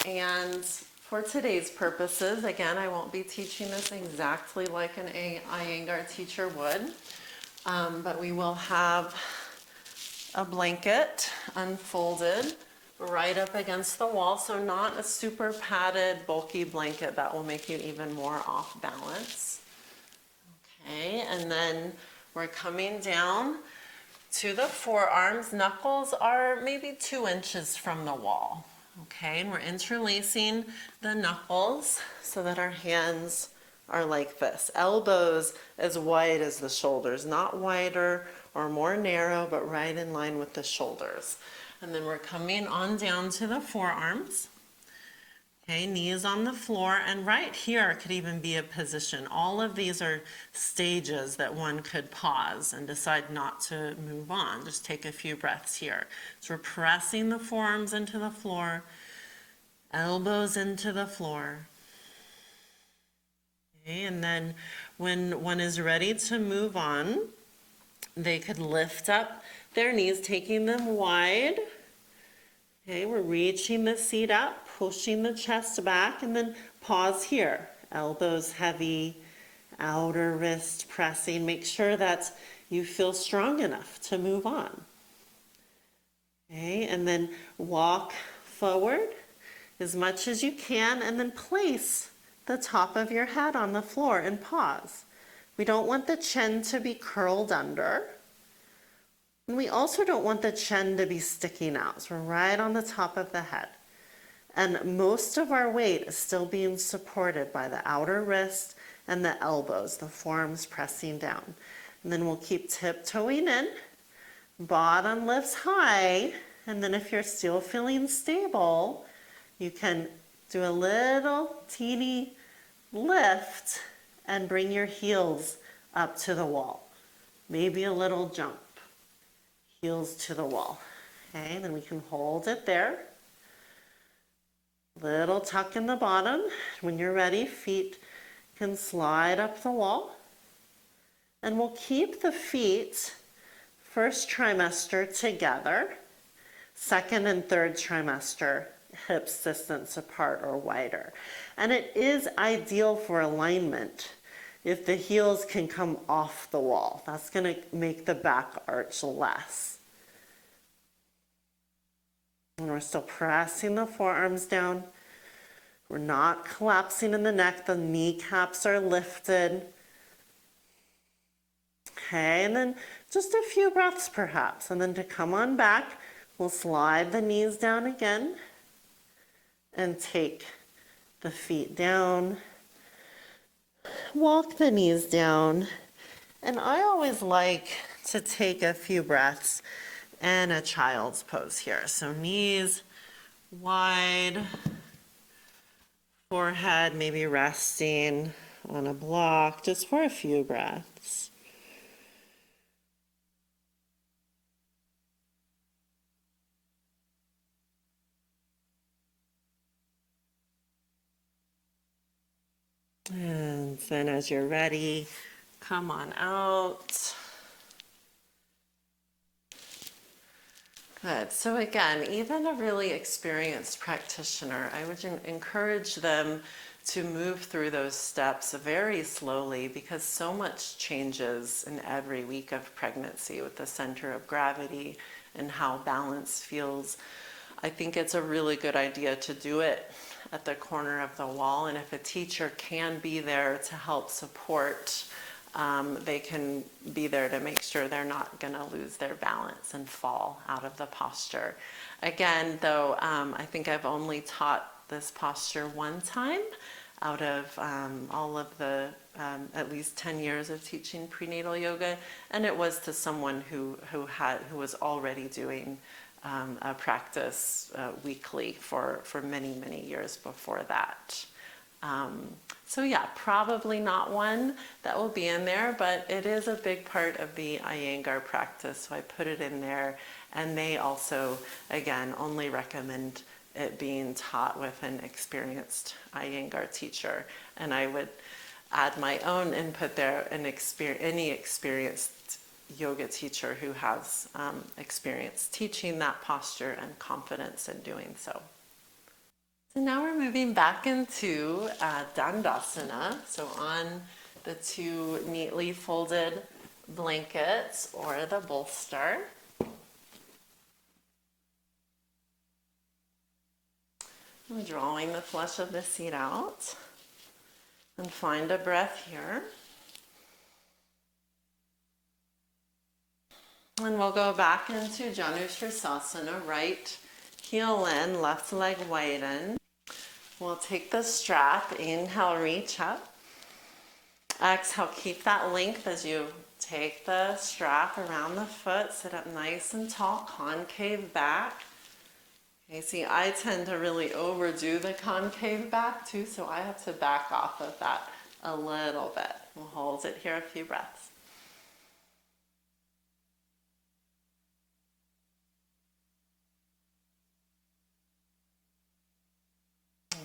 And for today's purposes, again, I won't be teaching this exactly like an Iyengar teacher would, but we will have a blanket unfolded right up against the wall, so not a super padded, bulky blanket that will make you even more off balance. Okay, and then we're coming down to the forearms. Knuckles are maybe 2 inches from the wall. Okay, and we're interlacing the knuckles so that our hands are like this. Elbows as wide as the shoulders, not wider or more narrow, but right in line with the shoulders. And then we're coming on down to the forearms. Okay, knees on the floor, and right here could even be a position. All of these are stages that one could pause and decide not to move on. Just take a few breaths here. So we're pressing the forearms into the floor, elbows into the floor. Okay, and then when one is ready to move on, they could lift up their knees, taking them wide. Okay, we're reaching the seat up, pushing the chest back, and then pause here. Elbows heavy, outer wrist pressing. Make sure that you feel strong enough to move on. Okay, and then walk forward as much as you can, and then place the top of your head on the floor and pause. We don't want the chin to be curled under. And we also don't want the chin to be sticking out. So we're right on the top of the head. And most of our weight is still being supported by the outer wrist and the elbows, the forearms pressing down. And then we'll keep tiptoeing in. Bottom lifts high. And then if you're still feeling stable, You can do a little teeny lift and bring your heels up to the wall. Maybe a little jump. Heels to the wall. Okay, then we can hold it there. Little tuck in the bottom. When you're ready, feet can slide up the wall. And we'll keep the feet first trimester together. Second and third trimester, hips distance apart or wider. And it is ideal for alignment if the heels can come off the wall. That's going to make the back arch less. And we're still pressing the forearms down. We're not collapsing in the neck. The kneecaps are lifted. Okay, and then just a few breaths perhaps. And then to come on back, we'll slide the knees down again and take the feet down. Walk the knees down. And I always like to take a few breaths and a child's pose here. So knees wide, forehead maybe resting on a block just for a few breaths. And then as you're ready, come on out. Good. So again, even a really experienced practitioner, I would encourage them to move through those steps very slowly because so much changes in every week of pregnancy with the center of gravity and how balance feels. I think it's a really good idea to do it at the corner of the wall, and if a teacher can be there to help support, they can be there to make sure they're not going to lose their balance and fall out of the posture. Again, though, I think I've only taught this posture one time out of all of the at least 10 years of teaching prenatal yoga, and it was to someone who was already doing a practice weekly for many years before that. So yeah, probably not one that will be in there, but it is a big part of the Iyengar practice, so I put it in there. And they also, again, only recommend it being taught with an experienced Iyengar teacher. And I would add my own input there, any experienced yoga teacher who has experience teaching that posture and confidence in doing so. So now we're moving back into Dandasana, so on the two neatly folded blankets or the bolster. I'm drawing the flesh of the seat out and find a breath here. And we'll go back into Janushirasana, right heel in, left leg widen. We'll take the strap, inhale, reach up. Exhale, keep that length as you take the strap around the foot, sit up nice and tall, concave back. Okay, see, I tend to really overdo the concave back too, so I have to back off of that a little bit. We'll hold it here a few breaths.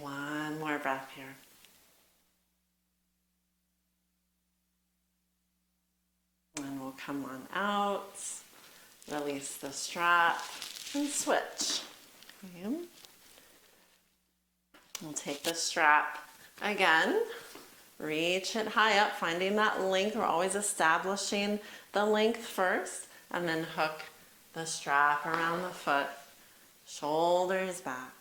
One more breath here. And we'll come on out, release the strap, and switch. Okay. We'll take the strap again, reach it high up, finding that length. We're always establishing the length first, and then hook the strap around the foot, shoulders back.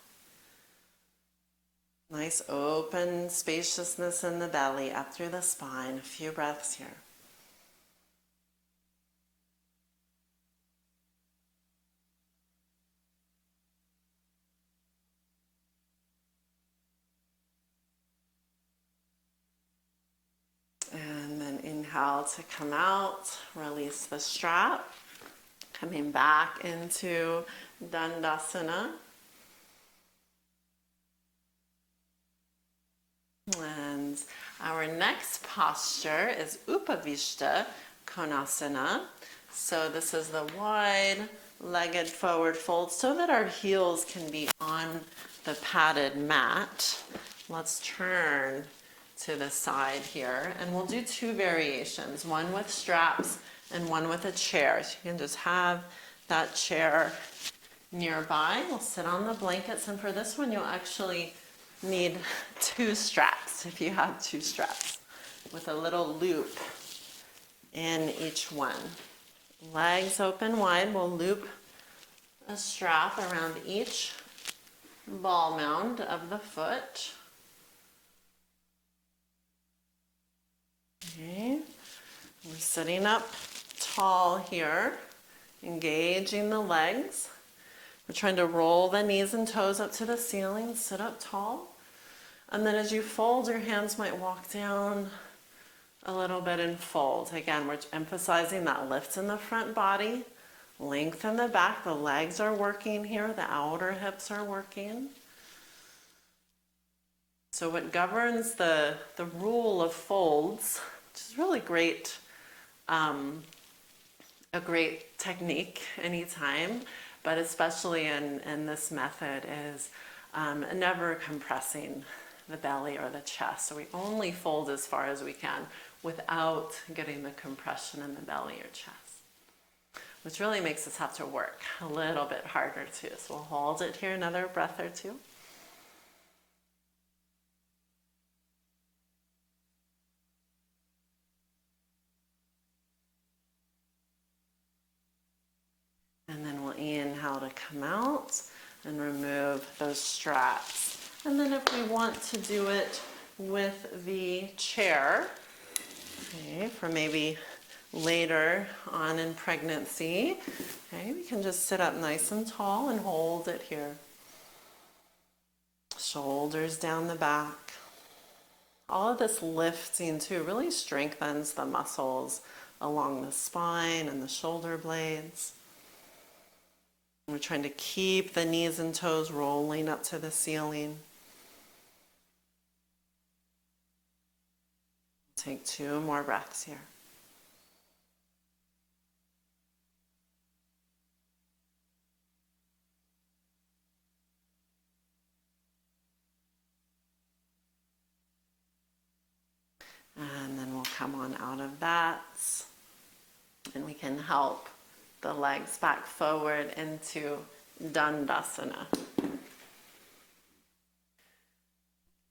Nice open spaciousness in the belly, up through the spine. A few breaths here. And then inhale to come out, release the strap. Coming back into Dandasana. And our next posture is Upavishta Konasana. So this is the wide-legged forward fold so that our heels can be on the padded mat. Let's turn to the side here, and we'll do two variations, one with straps and one with a chair. So you can just have that chair nearby. We'll sit on the blankets, and for this one you'll actually need two straps if you have two straps with a little loop in each one. Legs open wide, we'll loop a strap around each ball mound of the foot. Okay, we're sitting up tall here, engaging the legs. We're trying to roll the knees and toes up to the ceiling, sit up tall. And then as you fold, your hands might walk down a little bit and fold. Again, we're emphasizing that lift in the front body, length in the back. The legs are working here, the outer hips are working. So what governs the rule of folds, which is really great, a great technique anytime, but especially in this method, is never compressing the belly or the chest. So we only fold as far as we can without getting the compression in the belly or chest, which really makes us have to work a little bit harder too. So we'll hold it here another breath or two. And then we'll inhale to come out and remove those straps. And then if we want to do it with the chair, okay, for maybe later on in pregnancy, okay, we can just sit up nice and tall and hold it here. Shoulders down the back. All of this lifting too really strengthens the muscles along the spine and the shoulder blades. We're trying to keep the knees and toes rolling up to the ceiling. Take two more breaths here. And then we'll come on out of that. And we can help the legs back forward into Dandasana.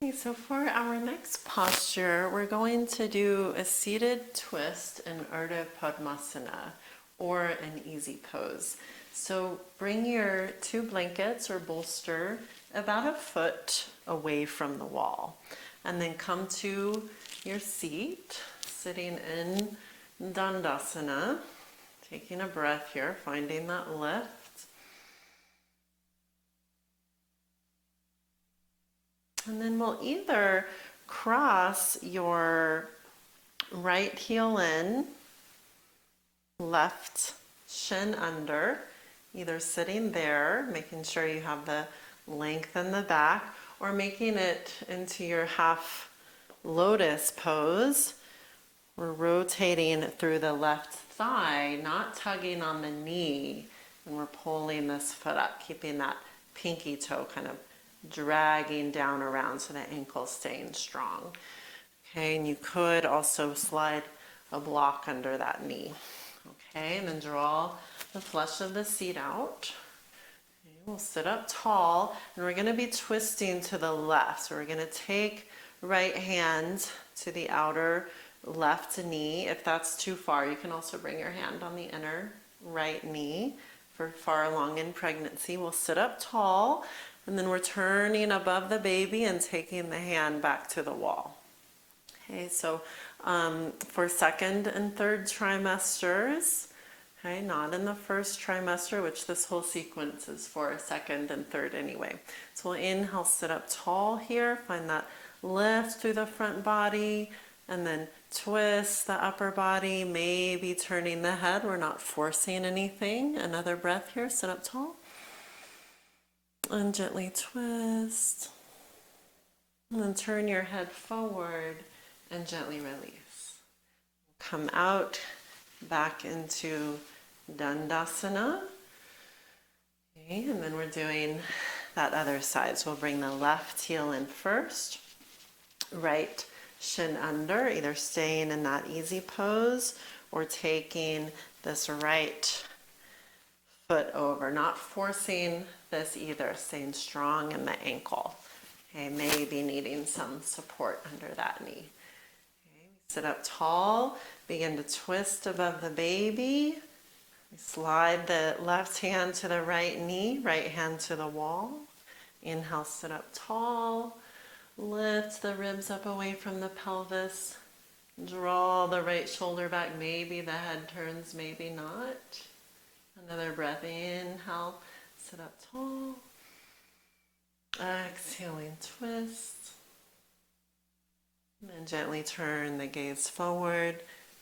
Okay, so for our next posture, we're going to do a seated twist in Urdhva Padmasana, or an easy pose. So bring your two blankets or bolster about a foot away from the wall, and then come to your seat, sitting in Dandasana. Taking a breath here, finding that lift. And then we'll either cross your right heel in, left shin under, either sitting there, making sure you have the length in the back, or making it into your half lotus pose. We're rotating through the left thigh, not tugging on the knee, and we're pulling this foot up, keeping that pinky toe kind of dragging down around so the ankle's staying strong. Okay, and you could also slide a block under that knee. Okay, and then draw the flesh of the seat out. Okay, we'll sit up tall, and we're going to be twisting to the left. So we're going to take right hand to the outer left knee. If that's too far, you can also bring your hand on the inner right knee. For far along in pregnancy, we'll sit up tall, and then we're turning above the baby and taking the hand back to the wall. Okay, so for second and third trimesters, okay, not in the first trimester, which this whole sequence is for second and third anyway. So we'll inhale, sit up tall here, find that lift through the front body, and then twist the upper body, maybe turning the head. We're not forcing anything. Another breath here, sit up tall. And gently twist. And then turn your head forward and gently release. Come out back into Dandasana. Okay, and then we're doing that other side. So we'll bring the left heel in first, right shin under, either staying in that easy pose or taking this right foot over, not forcing this either, staying strong in the ankle. Okay, maybe needing some support under that knee. Okay, sit up tall, begin to twist above the baby. Slide the left hand to the right knee, right hand to the wall. Inhale, sit up tall. Lift the ribs up away from the pelvis. Draw the right shoulder back. Maybe the head turns, maybe not. Another breath. Inhale, sit up tall. Exhaling, twist. And then gently turn the gaze forward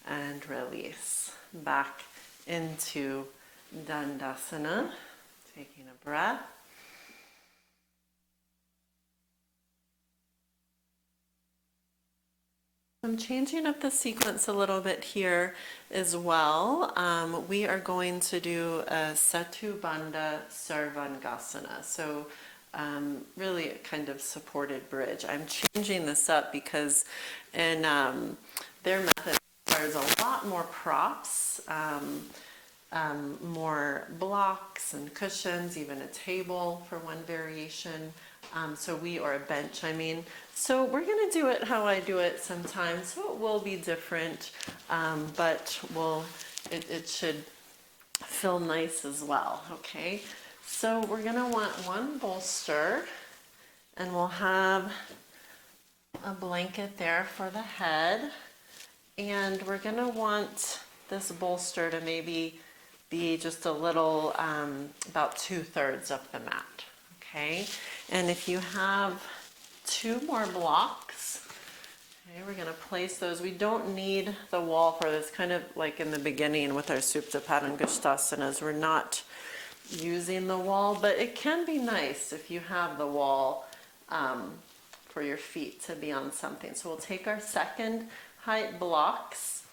and release. Back into Dandasana. Taking a breath. I'm changing up the sequence a little bit here as well. We are going to do a Setu Bandha Sarvangasana. So really a kind of supported bridge. I'm changing this up because in their method requires a lot more props, more blocks and cushions, even a table for one variation. Or a bench, I mean. So we're going to do it how I do it sometimes. So it will be different, but it should feel nice as well, okay? So we're going to want one bolster, and we'll have a blanket there for the head. And we're going to want this bolster to maybe be just a little, about 2/3 of the mat. Okay, and if you have 2 more blocks, okay, we're going to place those. We don't need the wall for this, kind of like in the beginning with our Supta Padangusthasana. We're not using the wall, but it can be nice if you have the wall for your feet to be on something. So we'll take our second height blocks.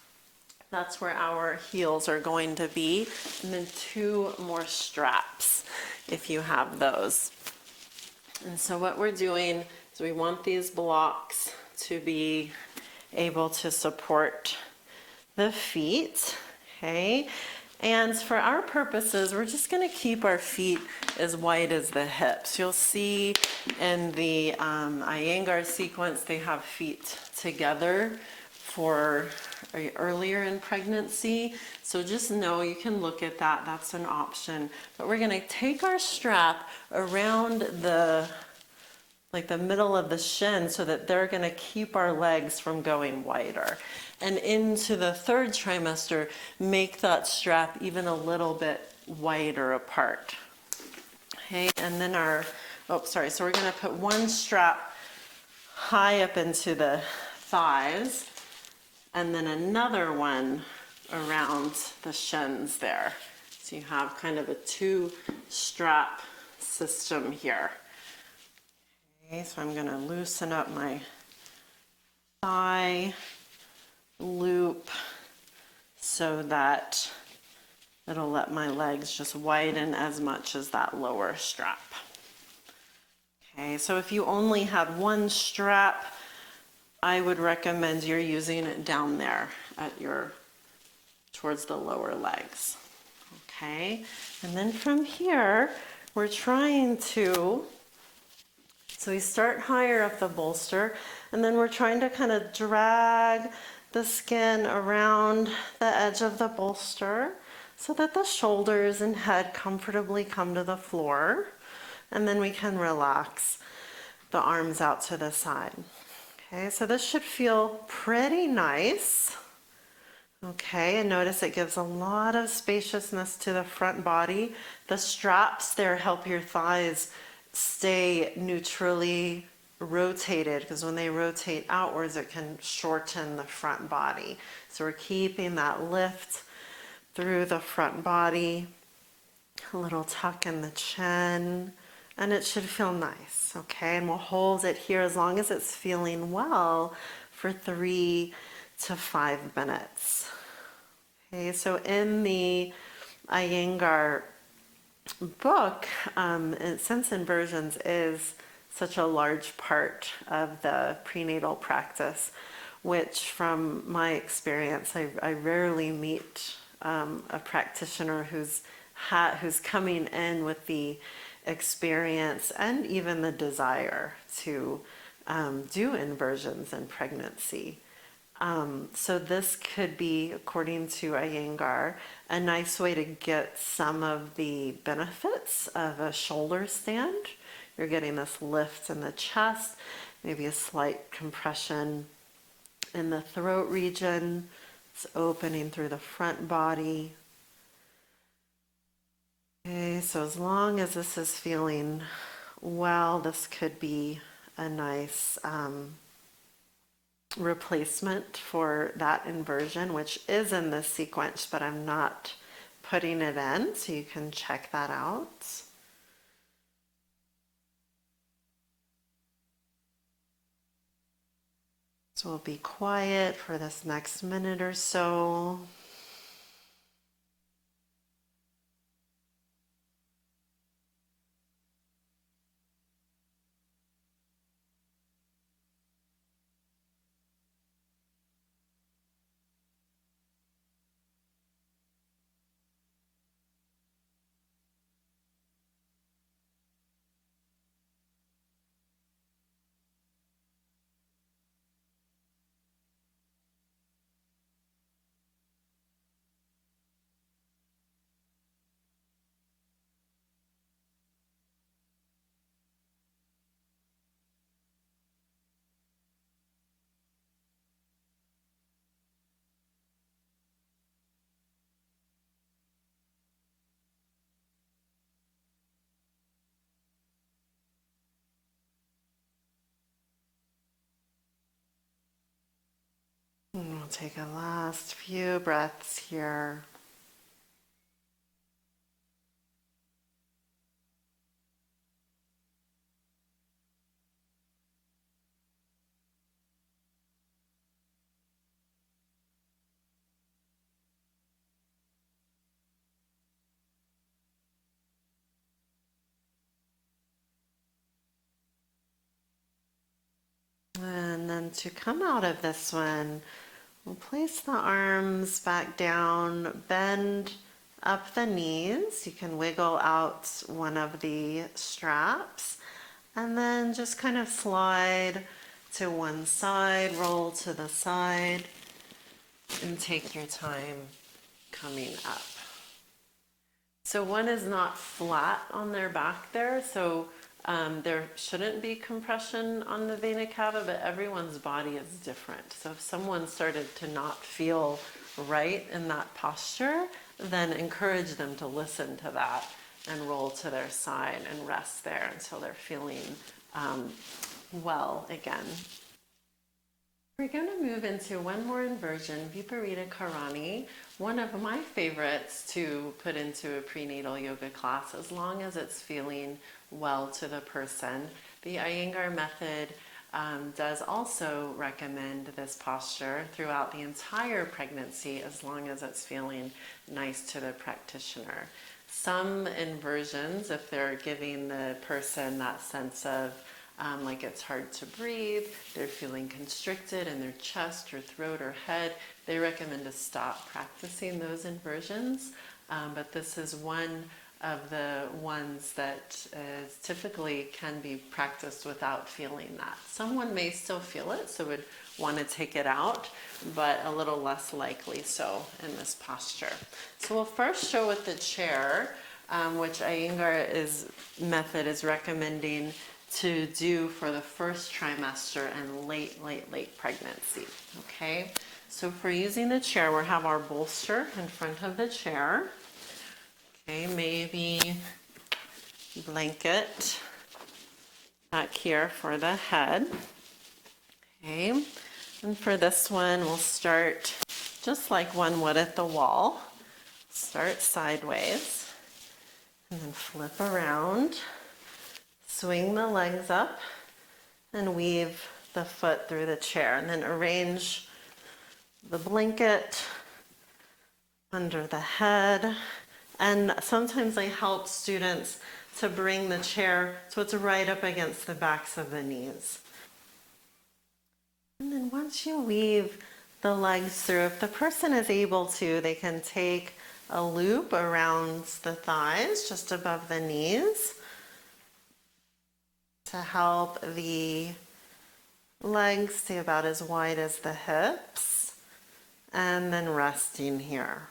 That's where our heels are going to be, and then 2 more straps if you have those. And so what we're doing is we want these blocks to be able to support the feet, okay? And for our purposes, we're just going to keep our feet as wide as the hips. You'll see in the Iyengar sequence, they have feet together for earlier in pregnancy. So just know you can look at that. That's an option. But we're going to take our strap around the middle of the shin so that they're going to keep our legs from going wider. And into the 3rd trimester, make that strap even a little bit wider apart. Okay, and then so we're going to put one strap high up into the thighs, and then another one around the shins there. So you have kind of a 2-strap system here. Okay, so I'm going to loosen up my thigh loop so that it'll let my legs just widen as much as that lower strap. Okay, so if you only have one strap, I would recommend you're using it down there at towards the lower legs. Okay, and then from here, we're trying to, so we start higher up the bolster, and then we're trying to kind of drag the skin around the edge of the bolster so that the shoulders and head comfortably come to the floor, and then we can relax the arms out to the side. Okay, so this should feel pretty nice. Okay, and notice it gives a lot of spaciousness to the front body. The straps there help your thighs stay neutrally rotated, because when they rotate outwards, it can shorten the front body. So we're keeping that lift through the front body, a little tuck in the chin, And it should feel nice, okay? And we'll hold it here as long as it's feeling well for 3 to 5 minutes. Okay, so in the Iyengar book, since inversions is such a large part of the prenatal practice, which from my experience, I rarely meet a practitioner who's coming in with the experience and even the desire to do inversions in pregnancy. So this could be, according to Iyengar, a nice way to get some of the benefits of a shoulder stand. You're getting this lift in the chest, maybe a slight compression in the throat region. It's opening through the front body. Okay, so as long as this is feeling well, this could be a nice replacement for that inversion, which is in this sequence, but I'm not putting it in, so you can check that out. So we'll be quiet for this next minute or so. And we'll take a last few breaths here. And then to come out of this one, we'll place the arms back down, bend up the knees. You can wiggle out one of the straps, and then just kind of slide to one side, roll to the side, and take your time coming up. So one is not flat on their back there, so there shouldn't be compression on the vena cava, but everyone's body is different. So if someone started to not feel right in that posture, then encourage them to listen to that and roll to their side and rest there until they're feeling well again. We're going to move into one more inversion, Viparita Karani, one of my favorites to put into a prenatal yoga class as long as it's feeling well to the person. The Iyengar method does also recommend this posture throughout the entire pregnancy as long as it's feeling nice to the practitioner. Some inversions, if they're giving the person that sense of like it's hard to breathe, they're feeling constricted in their chest or throat or head, they recommend to stop practicing those inversions. But this is one of the ones that typically can be practiced without feeling that. Someone may still feel it, so would want to take it out, but a little less likely so in this posture. So we'll first show with the chair, which Iyengar method is recommending to do for the first trimester and late pregnancy. Okay, so if we're using the chair, we'll have our bolster in front of the chair. Okay, maybe blanket back here for the head. Okay, and for this one, we'll start just like one would at the wall. Start sideways and then flip around. Swing the legs up and weave the foot through the chair, and then arrange the blanket under the head. And sometimes I help students to bring the chair so it's right up against the backs of the knees. And then once you weave the legs through, if the person is able to, they can take a loop around the thighs just above the knees to help the legs stay about as wide as the hips, and then resting here.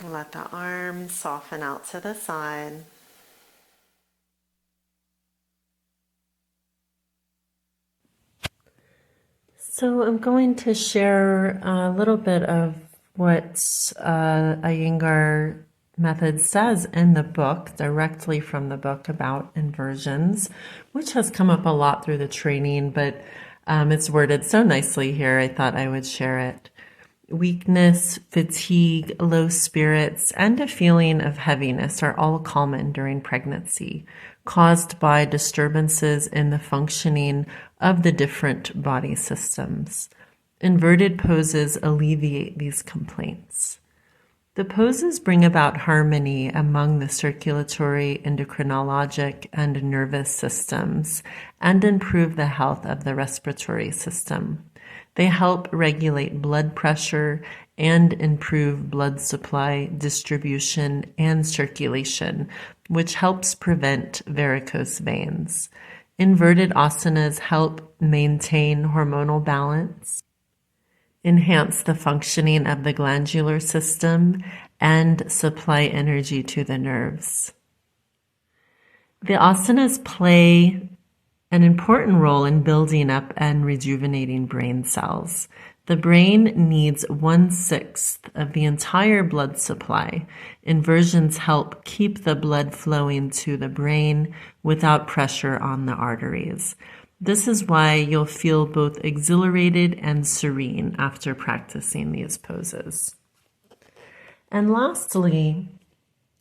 Let the arms soften out to the side. So I'm going to share a little bit of what Iyengar method says in the book, directly from the book about inversions, which has come up a lot through the training, but it's worded so nicely here, I thought I would share it. Weakness, fatigue, low spirits, and a feeling of heaviness are all common during pregnancy, caused by disturbances in the functioning of the different body systems. Inverted poses alleviate these complaints. The poses bring about harmony among the circulatory, endocrinologic, and nervous systems and improve the health of the respiratory system. They help regulate blood pressure and improve blood supply, distribution, and circulation, which helps prevent varicose veins. Inverted asanas help maintain hormonal balance, enhance the functioning of the glandular system, and supply energy to the nerves. The asanas play an important role in building up and rejuvenating brain cells. The brain needs 1/6 of the entire blood supply. Inversions help keep the blood flowing to the brain without pressure on the arteries. This is why you'll feel both exhilarated and serene after practicing these poses. And lastly,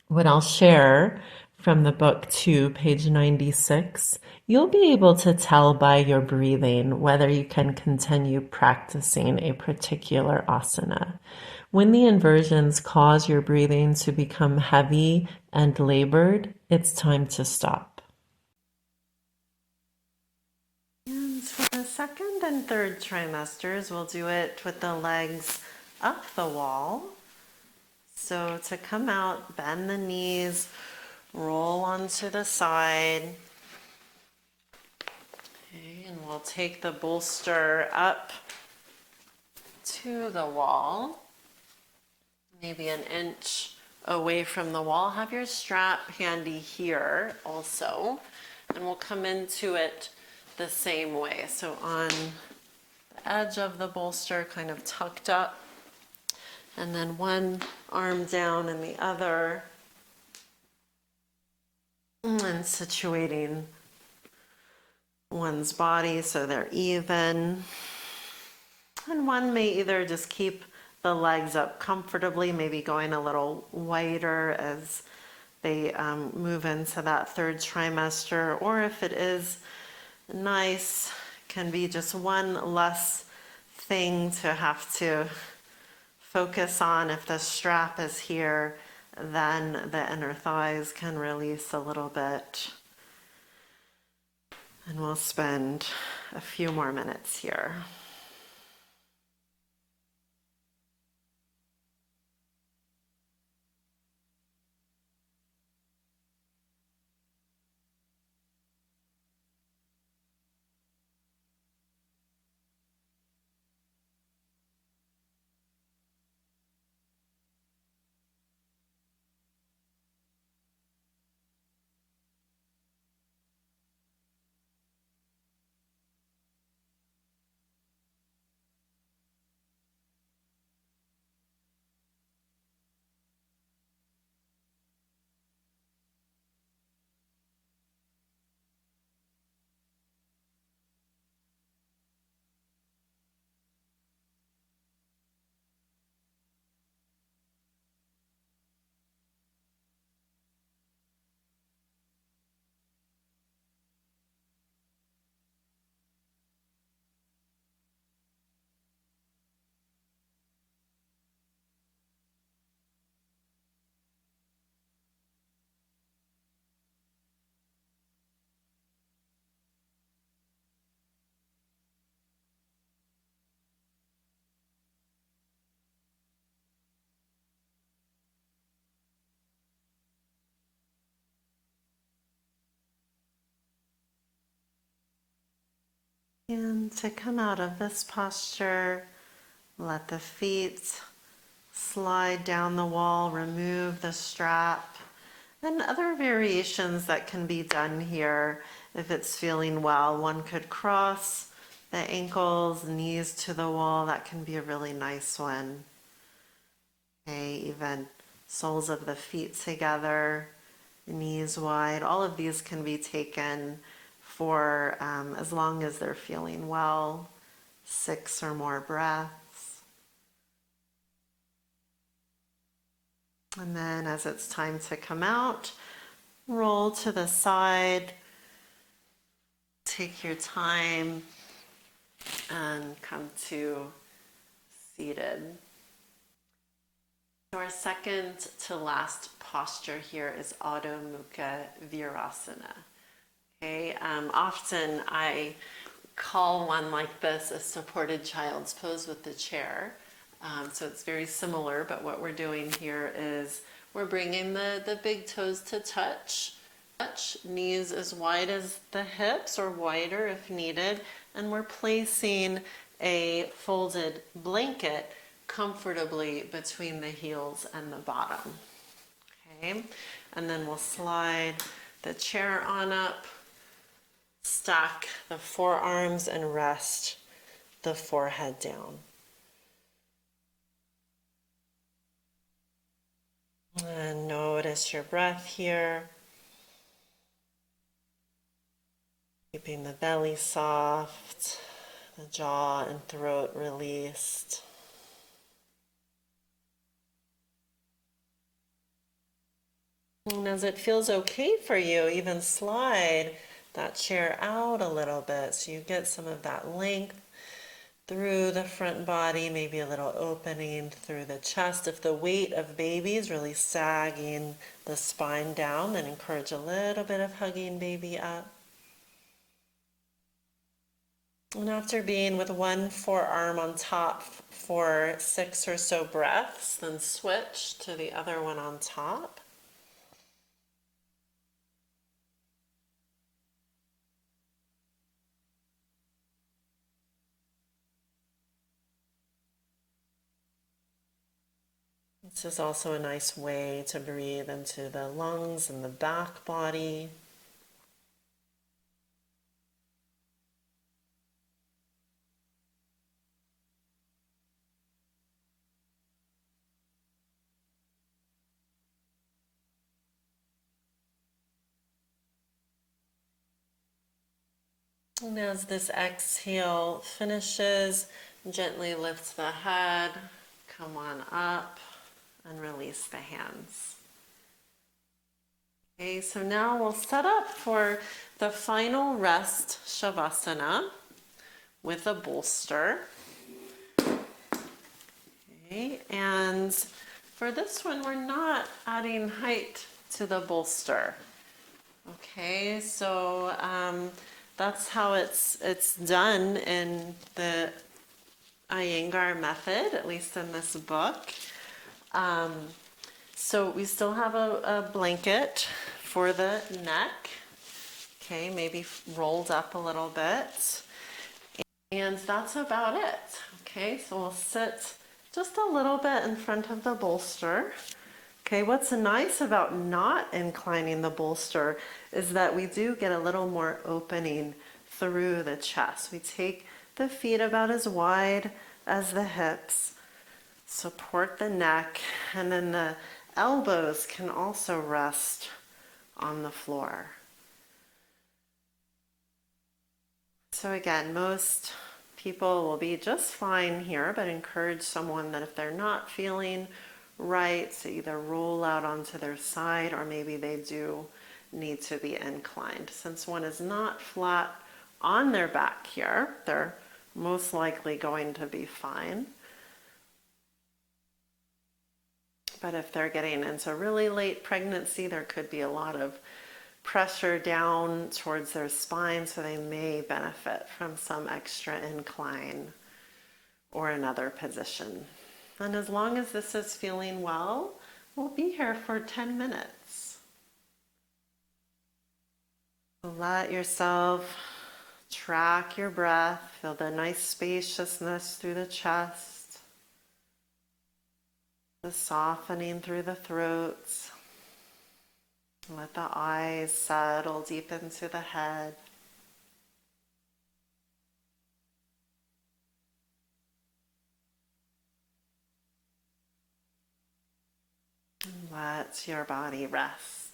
what I'll share from the book too, page 96, you'll be able to tell by your breathing whether you can continue practicing a particular asana. When the inversions cause your breathing to become heavy and labored, it's time to stop. And for the second and third trimesters, we'll do it with the legs up the wall. So to come out, bend the knees, roll onto the side. Okay, and we'll take the bolster up to the wall, maybe an inch away from the wall. Have your strap handy here also, and we'll come into it the same way. So on the edge of the bolster, kind of tucked up, and then one arm down and the other, and situating one's body so they're even. And one may either just keep the legs up comfortably, maybe going a little wider as they move into that third trimester, or if it is nice, can be just one less thing to have to focus on. If the strap is here, then the inner thighs can release a little bit. And we'll spend a few more minutes here. And to come out of this posture, let the feet slide down the wall, remove the strap, and other variations that can be done here if it's feeling well. One could cross the ankles, knees to the wall. That can be a really nice one. Okay, even soles of the feet together, knees wide. All of these can be taken for as long as they're feeling well, 6 or more breaths. And then as it's time to come out, roll to the side, take your time, and come to seated. So our second to last posture here is Adho Mukha Virasana. Okay, often I call one like this a supported child's pose with the chair. So it's very similar, but what we're doing here is we're bringing the big toes to touch, knees as wide as the hips or wider if needed, and we're placing a folded blanket comfortably between the heels and the bottom. Okay, and then we'll slide the chair on up, stack the forearms and rest the forehead down. And notice your breath here. Keeping the belly soft, the jaw and throat released. And as it feels okay for you, even slide that chair out a little bit so you get some of that length through the front body, maybe a little opening through the chest. If the weight of baby is really sagging the spine down, then encourage a little bit of hugging baby up. And after being with one forearm on top for 6 or so breaths, then switch to the other one on top. This is also a nice way to breathe into the lungs and the back body. And as this exhale finishes, gently lift the head, come on up, and release the hands. Okay, so now we'll set up for the final rest Shavasana with a bolster. Okay, and for this one, we're not adding height to the bolster. Okay, so that's how it's done in the Iyengar method, at least in this book. So we still have a blanket for the neck, okay, maybe rolled up a little bit. And that's about it. Okay, so we'll sit just a little bit in front of the bolster. Okay, what's nice about not inclining the bolster is that we do get a little more opening through the chest. We take the feet about as wide as the hips, support the neck, and then the elbows can also rest on the floor. So again, most people will be just fine here, but encourage someone that if they're not feeling right to either roll out onto their side or maybe they do need to be inclined. Since one is not flat on their back here, they're most likely going to be fine. But if they're getting into really late pregnancy, there could be a lot of pressure down towards their spine, so they may benefit from some extra incline or another position. And as long as this is feeling well, we'll be here for 10 minutes. Let yourself Track your breath. Feel the nice spaciousness through the chest, the softening through the throat. Let the eyes settle deep into the head. And let your body rest.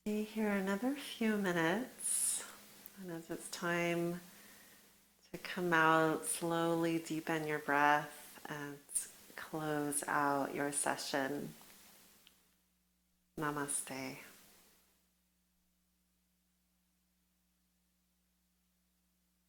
Stay here another few minutes, and as it's time to come out, slowly deepen your breath and close out your session. Namaste.